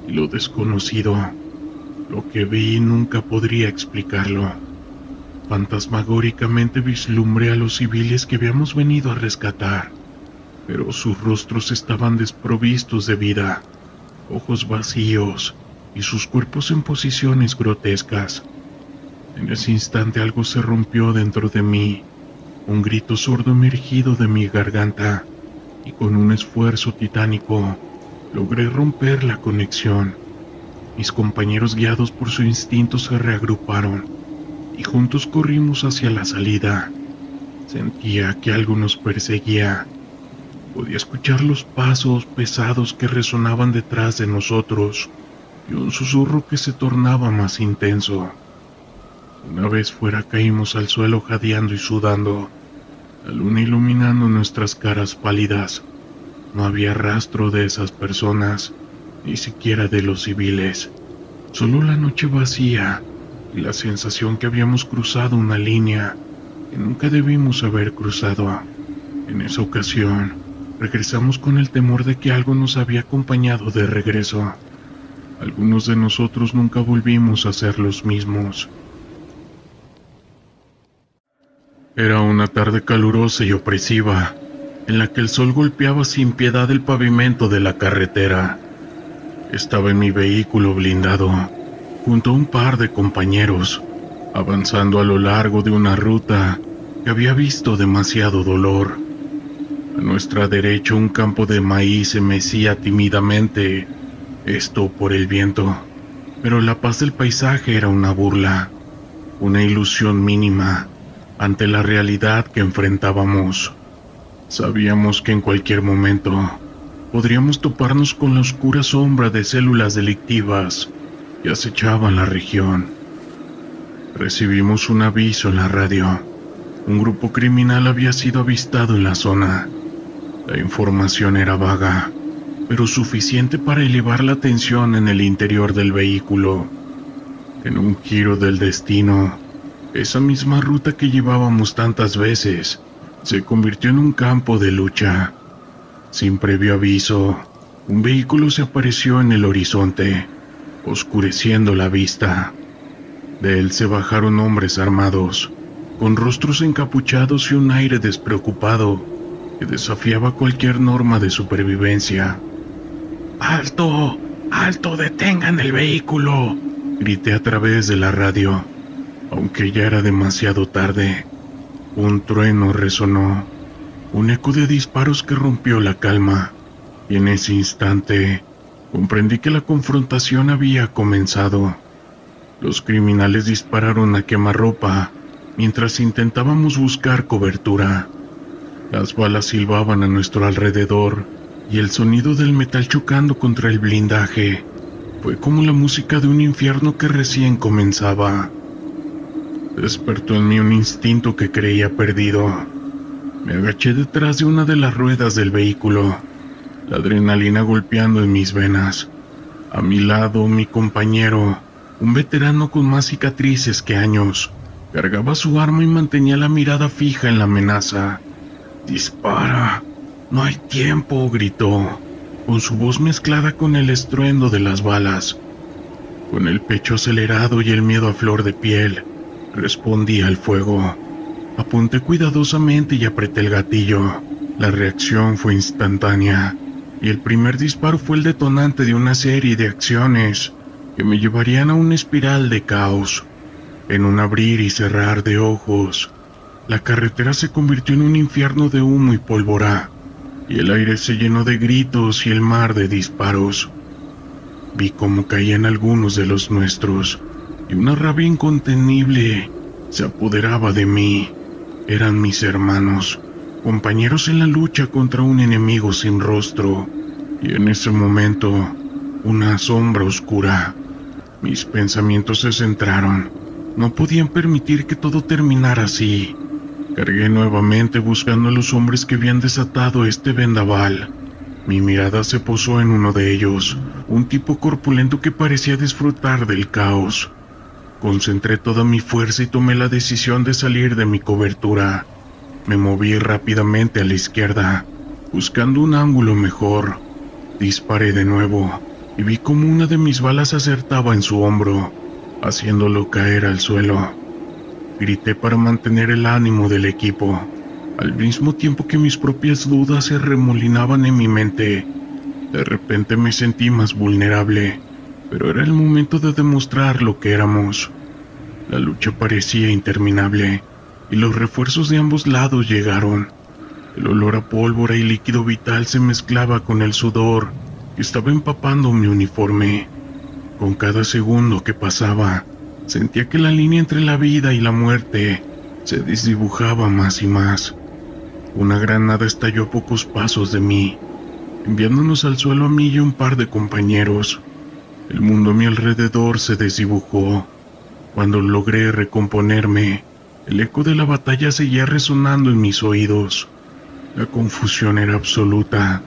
y lo desconocido. Lo que vi nunca podría explicarlo. Fantasmagóricamente vislumbré a los civiles que habíamos venido a rescatar, pero sus rostros estaban desprovistos de vida, ojos vacíos y sus cuerpos en posiciones grotescas. En ese instante algo se rompió dentro de mí, un grito sordo emergido de mi garganta, y con un esfuerzo titánico logré romper la conexión. Mis compañeros, guiados por su instinto, se reagruparon y juntos corrimos hacia la salida. Sentía que algo nos perseguía. Podía escuchar los pasos pesados que resonaban detrás de nosotros y un susurro que se tornaba más intenso. Una vez fuera caímos al suelo jadeando y sudando, la luna iluminando nuestras caras pálidas. No había rastro de esas personas, ni siquiera de los civiles. Solo la noche vacía y la sensación que habíamos cruzado una línea que nunca debimos haber cruzado. En esa ocasión, regresamos con el temor de que algo nos había acompañado de regreso. Algunos de nosotros nunca volvimos a ser los mismos. Era una tarde calurosa y opresiva, en la que el sol golpeaba sin piedad el pavimento de la carretera. Estaba en mi vehículo blindado, junto a un par de compañeros, avanzando a lo largo de una ruta que había visto demasiado dolor. A nuestra derecha un campo de maíz se mecía tímidamente, esto por el viento, pero la paz del paisaje era una burla, una ilusión mínima ante la realidad que enfrentábamos. Sabíamos que en cualquier momento podríamos toparnos con la oscura sombra de células delictivas que acechaban la región. Recibimos un aviso en la radio. Un grupo criminal había sido avistado en la zona. La información era vaga, pero suficiente para elevar la tensión en el interior del vehículo. En un giro del destino, esa misma ruta que llevábamos tantas veces se convirtió en un campo de lucha. Sin previo aviso, un vehículo se apareció en el horizonte, oscureciendo la vista. De él se bajaron hombres armados, con rostros encapuchados y un aire despreocupado que desafiaba cualquier norma de supervivencia. ¡Alto! ¡Alto! ¡Detengan el vehículo!, grité a través de la radio. Aunque ya era demasiado tarde, un trueno resonó, un eco de disparos que rompió la calma, y en ese instante comprendí que la confrontación había comenzado. Los criminales dispararon a quemarropa mientras intentábamos buscar cobertura. Las balas silbaban a nuestro alrededor y el sonido del metal chocando contra el blindaje fue como la música de un infierno que recién comenzaba. Despertó en mí un instinto que creía perdido. Me agaché detrás de una de las ruedas del vehículo, la adrenalina golpeando en mis venas. A mi lado, mi compañero, un veterano con más cicatrices que años, cargaba su arma y mantenía la mirada fija en la amenaza. «¡Dispara! ¡No hay tiempo!», gritó, con su voz mezclada con el estruendo de las balas. Con el pecho acelerado y el miedo a flor de piel, respondí al fuego. Apunté cuidadosamente y apreté el gatillo. La reacción fue instantánea, y el primer disparo fue el detonante de una serie de acciones que me llevarían a una espiral de caos. En un abrir y cerrar de ojos, la carretera se convirtió en un infierno de humo y pólvora, y el aire se llenó de gritos y el mar de disparos. Vi cómo caían algunos de los nuestros, y una rabia incontenible se apoderaba de mí. Eran mis hermanos, compañeros en la lucha contra un enemigo sin rostro, y en ese momento, una sombra oscura. Mis pensamientos se centraron. No podían permitir que todo terminara así. Cargué nuevamente buscando a los hombres que habían desatado este vendaval. Mi mirada se posó en uno de ellos, un tipo corpulento que parecía disfrutar del caos. Concentré toda mi fuerza y tomé la decisión de salir de mi cobertura. Me moví rápidamente a la izquierda, buscando un ángulo mejor. Disparé de nuevo y vi cómo una de mis balas acertaba en su hombro, haciéndolo caer al suelo. Grité para mantener el ánimo del equipo, al mismo tiempo que mis propias dudas se remolinaban en mi mente. De repente me sentí más vulnerable, pero era el momento de demostrar lo que éramos. La lucha parecía interminable, y los refuerzos de ambos lados llegaron. El olor a pólvora y líquido vital se mezclaba con el sudor que estaba empapando mi uniforme. Con cada segundo que pasaba, sentía que la línea entre la vida y la muerte se desdibujaba más y más. Una granada estalló a pocos pasos de mí, enviándonos al suelo a mí y un par de compañeros. El mundo a mi alrededor se desdibujó. Cuando logré recomponerme, el eco de la batalla seguía resonando en mis oídos. La confusión era absoluta.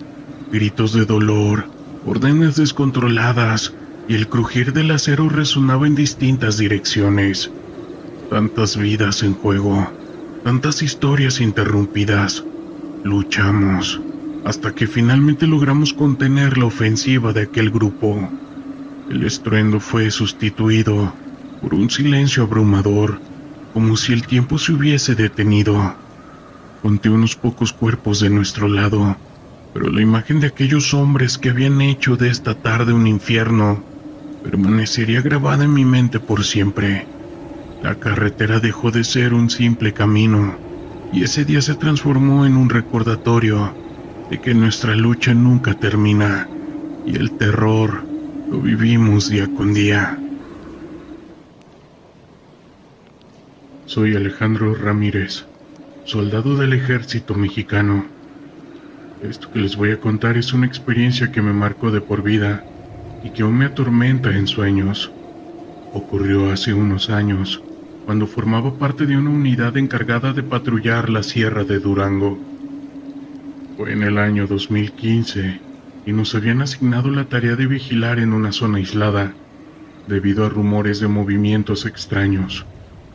Gritos de dolor, órdenes descontroladas y el crujir del acero resonaba en distintas direcciones. Tantas vidas en juego, tantas historias interrumpidas. Luchamos, hasta que finalmente logramos contener la ofensiva de aquel grupo. El estruendo fue sustituido por un silencio abrumador, como si el tiempo se hubiese detenido. Conté unos pocos cuerpos de nuestro lado, pero la imagen de aquellos hombres que habían hecho de esta tarde un infierno permanecería grabada en mi mente por siempre. La carretera dejó de ser un simple camino, y ese día se transformó en un recordatorio de que nuestra lucha nunca termina, y el terror lo vivimos día con día. Soy Alejandro Ramírez, soldado del ejército mexicano. Esto que les voy a contar es una experiencia que me marcó de por vida y que aún me atormenta en sueños. Ocurrió hace unos años, cuando formaba parte de una unidad encargada de patrullar la Sierra de Durango. Fue en el año 2015 y nos habían asignado la tarea de vigilar en una zona aislada, debido a rumores de movimientos extraños.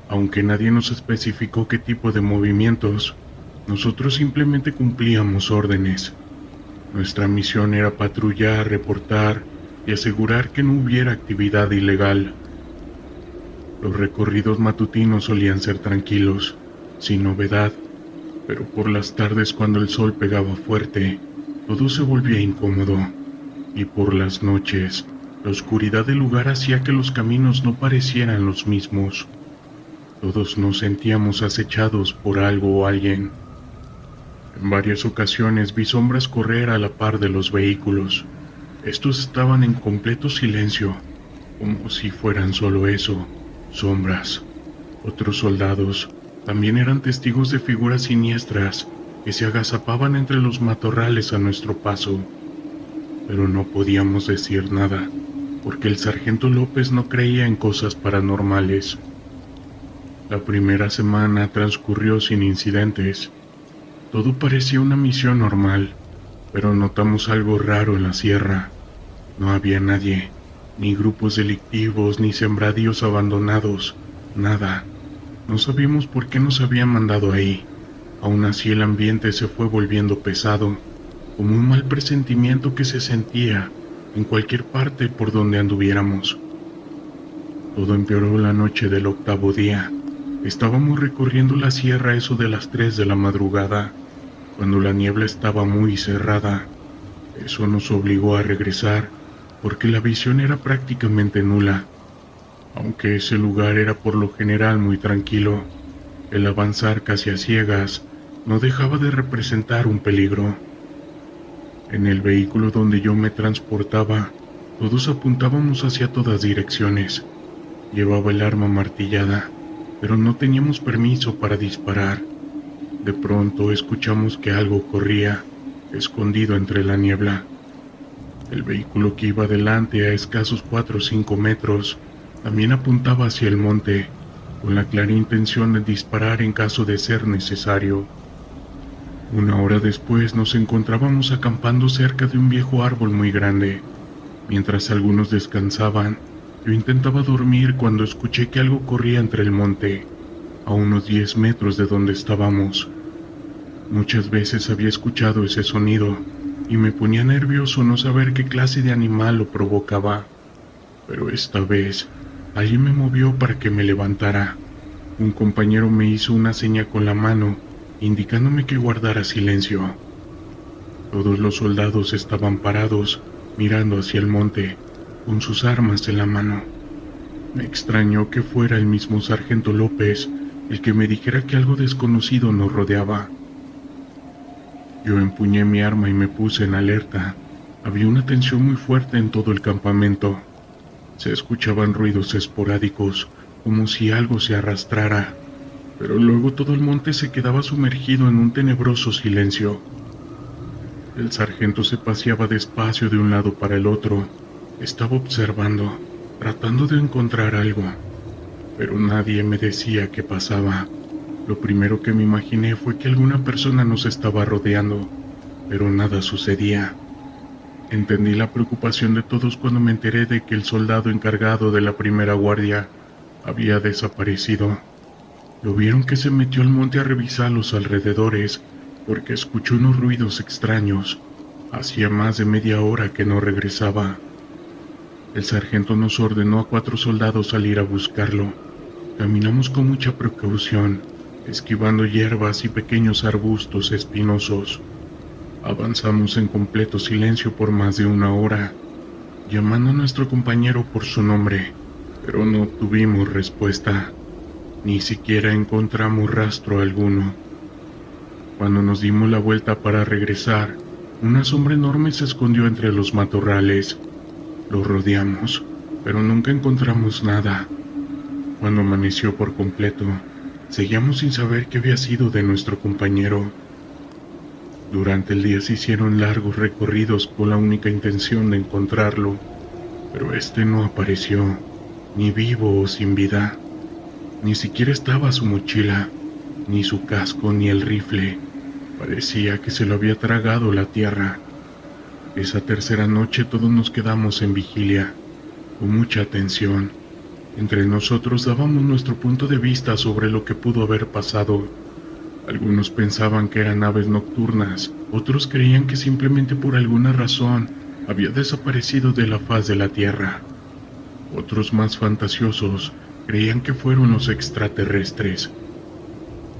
Aunque nadie nos especificó qué tipo de movimientos, nosotros simplemente cumplíamos órdenes. Nuestra misión era patrullar, reportar y asegurar que no hubiera actividad ilegal. Los recorridos matutinos solían ser tranquilos, sin novedad, pero por las tardes, cuando el sol pegaba fuerte, todo se volvía incómodo, y por las noches, la oscuridad del lugar hacía que los caminos no parecieran los mismos. Todos nos sentíamos acechados por algo o alguien. En varias ocasiones vi sombras correr a la par de los vehículos. Estos estaban en completo silencio, como si fueran solo eso, sombras. Otros soldados también eran testigos de figuras siniestras que se agazapaban entre los matorrales a nuestro paso. Pero no podíamos decir nada, porque el sargento López no creía en cosas paranormales. La primera semana transcurrió sin incidentes. Todo parecía una misión normal, pero notamos algo raro en la sierra. No había nadie, ni grupos delictivos, ni sembradíos abandonados, nada. No sabíamos por qué nos habían mandado ahí. Aún así el ambiente se fue volviendo pesado, como un mal presentimiento que se sentía en cualquier parte por donde anduviéramos. Todo empeoró la noche del 8º día. Estábamos recorriendo la sierra a eso de las 3 de la madrugada, cuando la niebla estaba muy cerrada. Eso nos obligó a regresar, porque la visión era prácticamente nula. Aunque ese lugar era por lo general muy tranquilo, el avanzar casi a ciegas no dejaba de representar un peligro. En el vehículo donde yo me transportaba, todos apuntábamos hacia todas direcciones. Llevaba el arma martillada, pero no teníamos permiso para disparar. De pronto escuchamos que algo corría, escondido entre la niebla. El vehículo que iba delante, a escasos 4 o 5 metros, también apuntaba hacia el monte, con la clara intención de disparar en caso de ser necesario. Una hora después nos encontrábamos acampando cerca de un viejo árbol muy grande. Mientras algunos descansaban, yo intentaba dormir cuando escuché que algo corría entre el monte, a unos 10 metros de donde estábamos. Muchas veces había escuchado ese sonido y me ponía nervioso no saber qué clase de animal lo provocaba. Pero esta vez, alguien me movió para que me levantara. Un compañero me hizo una seña con la mano, indicándome que guardara silencio. Todos los soldados estaban parados, mirando hacia el monte, con sus armas en la mano. Me extrañó que fuera el mismo sargento López el que me dijera que algo desconocido nos rodeaba. Yo empuñé mi arma y me puse en alerta. Había una tensión muy fuerte en todo el campamento. Se escuchaban ruidos esporádicos, como si algo se arrastrara, pero luego todo el monte se quedaba sumergido en un tenebroso silencio. El sargento se paseaba despacio de un lado para el otro. Estaba observando, tratando de encontrar algo, pero nadie me decía qué pasaba. Lo primero que me imaginé fue que alguna persona nos estaba rodeando, pero nada sucedía. Entendí la preocupación de todos cuando me enteré de que el soldado encargado de la primera guardia había desaparecido. Lo vieron que se metió al monte a revisar los alrededores porque escuchó unos ruidos extraños. Hacía más de media hora que no regresaba. El sargento nos ordenó a 4 soldados salir a buscarlo. Caminamos con mucha precaución, esquivando hierbas y pequeños arbustos espinosos. Avanzamos en completo silencio por más de 1 hora, llamando a nuestro compañero por su nombre, pero no obtuvimos respuesta. Ni siquiera encontramos rastro alguno. Cuando nos dimos la vuelta para regresar, una sombra enorme se escondió entre los matorrales. Lo rodeamos, pero nunca encontramos nada. Cuando amaneció por completo, seguíamos sin saber qué había sido de nuestro compañero. Durante el día se hicieron largos recorridos con la única intención de encontrarlo, pero este no apareció, ni vivo o sin vida. Ni siquiera estaba su mochila, ni su casco, ni el rifle. Parecía que se lo había tragado la tierra. Esa tercera noche todos nos quedamos en vigilia, con mucha atención. Entre nosotros dábamos nuestro punto de vista sobre lo que pudo haber pasado. Algunos pensaban que eran aves nocturnas, otros creían que simplemente por alguna razón había desaparecido de la faz de la tierra. Otros más fantasiosos creían que fueron los extraterrestres.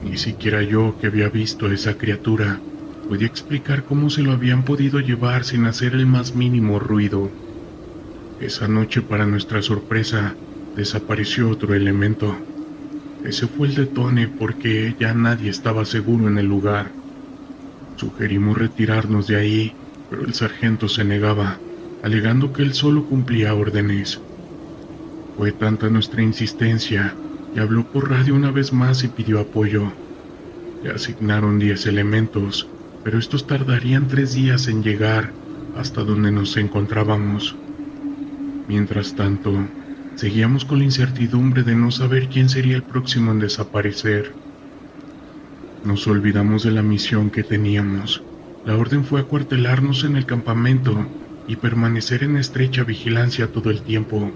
Ni siquiera yo, que había visto a esa criatura, podía explicar cómo se lo habían podido llevar sin hacer el más mínimo ruido. Esa noche, para nuestra sorpresa, desapareció otro elemento. Ese fue el de Tone, porque ya nadie estaba seguro en el lugar. Sugerimos retirarnos de ahí, pero el sargento se negaba, alegando que él solo cumplía órdenes. Fue tanta nuestra insistencia que habló por radio una vez más y pidió apoyo. Le asignaron 10 elementos, pero estos tardarían 3 días en llegar hasta donde nos encontrábamos. Mientras tanto, seguíamos con la incertidumbre de no saber quién sería el próximo en desaparecer. Nos olvidamos de la misión que teníamos. La orden fue acuartelarnos en el campamento y permanecer en estrecha vigilancia todo el tiempo.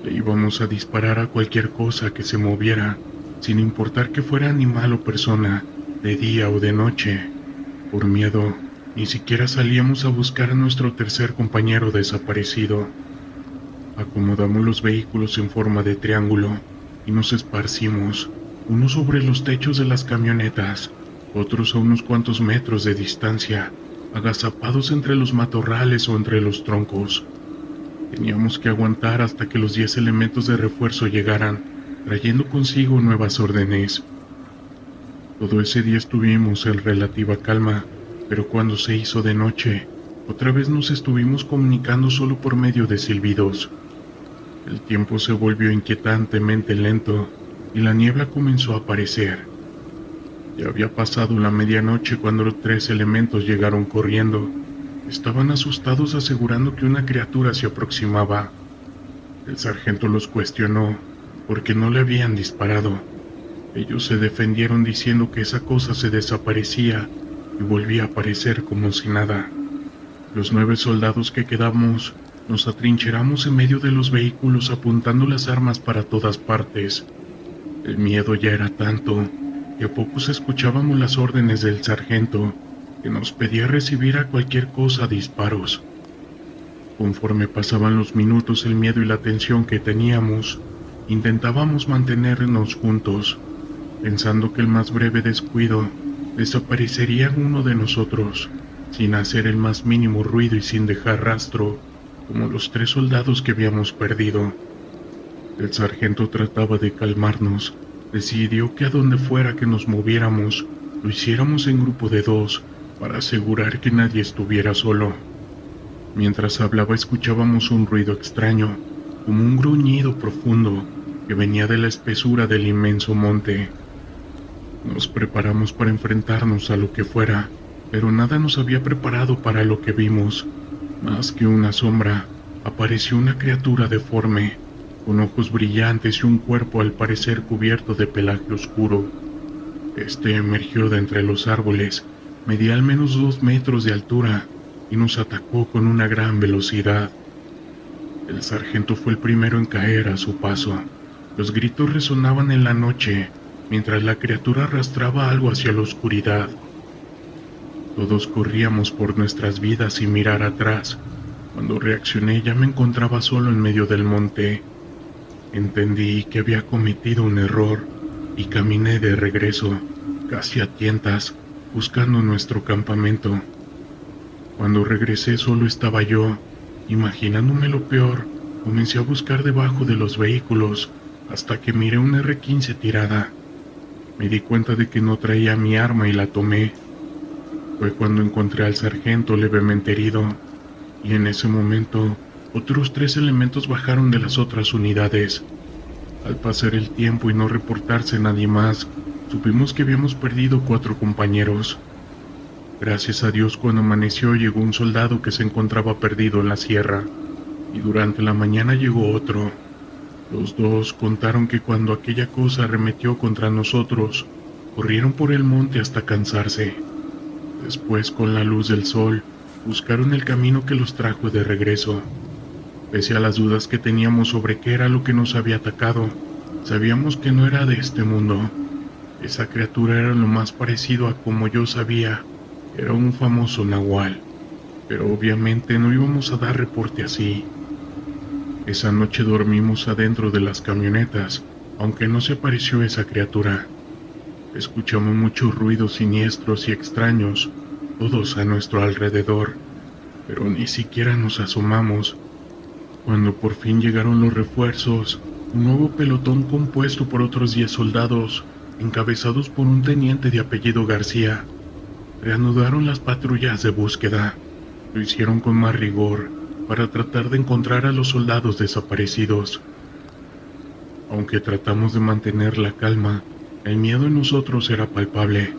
Le íbamos a disparar a cualquier cosa que se moviera, sin importar que fuera animal o persona, de día o de noche. Por miedo, ni siquiera salíamos a buscar a nuestro tercer compañero desaparecido. Acomodamos los vehículos en forma de triángulo y nos esparcimos, unos sobre los techos de las camionetas, otros a unos cuantos metros de distancia, agazapados entre los matorrales o entre los troncos. Teníamos que aguantar hasta que los 10 elementos de refuerzo llegaran, trayendo consigo nuevas órdenes. Todo ese día estuvimos en relativa calma, pero cuando se hizo de noche, otra vez nos estuvimos comunicando solo por medio de silbidos. El tiempo se volvió inquietantemente lento y la niebla comenzó a aparecer. Ya había pasado la medianoche cuando los 3 elementos llegaron corriendo. Estaban asustados, asegurando que una criatura se aproximaba. El sargento los cuestionó porque no le habían disparado. Ellos se defendieron diciendo que esa cosa se desaparecía y volvía a aparecer como si nada. Los 9 soldados que quedamos nos atrincheramos en medio de los vehículos apuntando las armas para todas partes. El miedo ya era tanto que a pocos escuchábamos las órdenes del sargento, que nos pedía recibir a cualquier cosa disparos. Conforme pasaban los minutos, el miedo y la tensión que teníamos, intentábamos mantenernos juntos, pensando que el más breve descuido desaparecería uno de nosotros, sin hacer el más mínimo ruido y sin dejar rastro, como los 3 soldados que habíamos perdido. El sargento trataba de calmarnos. Decidió que a donde fuera que nos moviéramos, lo hiciéramos en grupo de 2, para asegurar que nadie estuviera solo. Mientras hablaba escuchábamos un ruido extraño, como un gruñido profundo que venía de la espesura del inmenso monte. Nos preparamos para enfrentarnos a lo que fuera, pero nada nos había preparado para lo que vimos. Más que una sombra, apareció una criatura deforme, con ojos brillantes y un cuerpo al parecer cubierto de pelaje oscuro. Este emergió de entre los árboles, medía al menos 2 metros de altura y nos atacó con una gran velocidad. El sargento fue el primero en caer a su paso. Los gritos resonaban en la noche, mientras la criatura arrastraba algo hacia la oscuridad. Todos corríamos por nuestras vidas sin mirar atrás. Cuando reaccioné ya me encontraba solo en medio del monte. Entendí que había cometido un error y caminé de regreso, casi a tientas, buscando nuestro campamento. Cuando regresé solo estaba yo. Imaginándome lo peor, comencé a buscar debajo de los vehículos, hasta que miré una R-15 tirada. Me di cuenta de que no traía mi arma y la tomé. Fue cuando encontré al sargento levemente herido, y en ese momento otros 3 elementos bajaron de las otras unidades. Al pasar el tiempo y no reportarse nadie más, supimos que habíamos perdido 4 compañeros. Gracias a Dios, cuando amaneció llegó un soldado que se encontraba perdido en la sierra, y durante la mañana llegó otro. Los dos contaron que cuando aquella cosa arremetió contra nosotros, corrieron por el monte hasta cansarse. Después, con la luz del sol, buscaron el camino que los trajo de regreso. Pese a las dudas que teníamos sobre qué era lo que nos había atacado, sabíamos que no era de este mundo. Esa criatura era lo más parecido a como yo sabía. Era un famoso nahual, pero obviamente no íbamos a dar reporte así. Esa noche dormimos adentro de las camionetas, aunque no se apareció esa criatura. Escuchamos muchos ruidos siniestros y extraños, todos a nuestro alrededor, pero ni siquiera nos asomamos. Cuando por fin llegaron los refuerzos, un nuevo pelotón compuesto por otros 10 soldados, encabezados por un teniente de apellido García, reanudaron las patrullas de búsqueda. Lo hicieron con más rigor para tratar de encontrar a los soldados desaparecidos. Aunque tratamos de mantener la calma, el miedo en nosotros era palpable.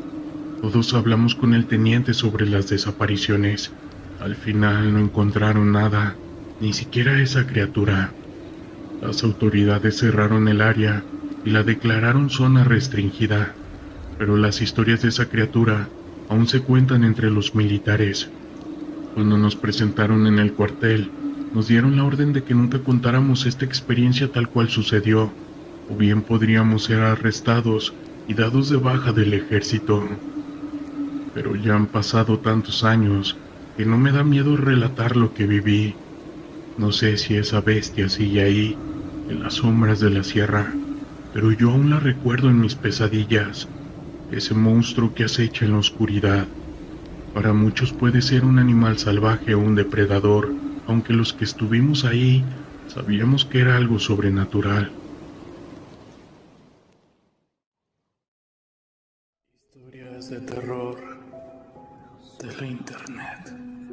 Todos hablamos con el teniente sobre las desapariciones. Al final no encontraron nada, ni siquiera esa criatura. Las autoridades cerraron el área y la declararon zona restringida, pero las historias de esa criatura aún se cuentan entre los militares. Cuando nos presentaron en el cuartel, nos dieron la orden de que nunca contáramos esta experiencia tal cual sucedió, o bien podríamos ser arrestados y dados de baja del ejército. Pero ya han pasado tantos años que no me da miedo relatar lo que viví. No sé si esa bestia sigue ahí, en las sombras de la sierra, pero yo aún la recuerdo en mis pesadillas, ese monstruo que acecha en la oscuridad. Para muchos puede ser un animal salvaje o un depredador, aunque los que estuvimos ahí sabíamos que era algo sobrenatural. Historias de terror de la internet.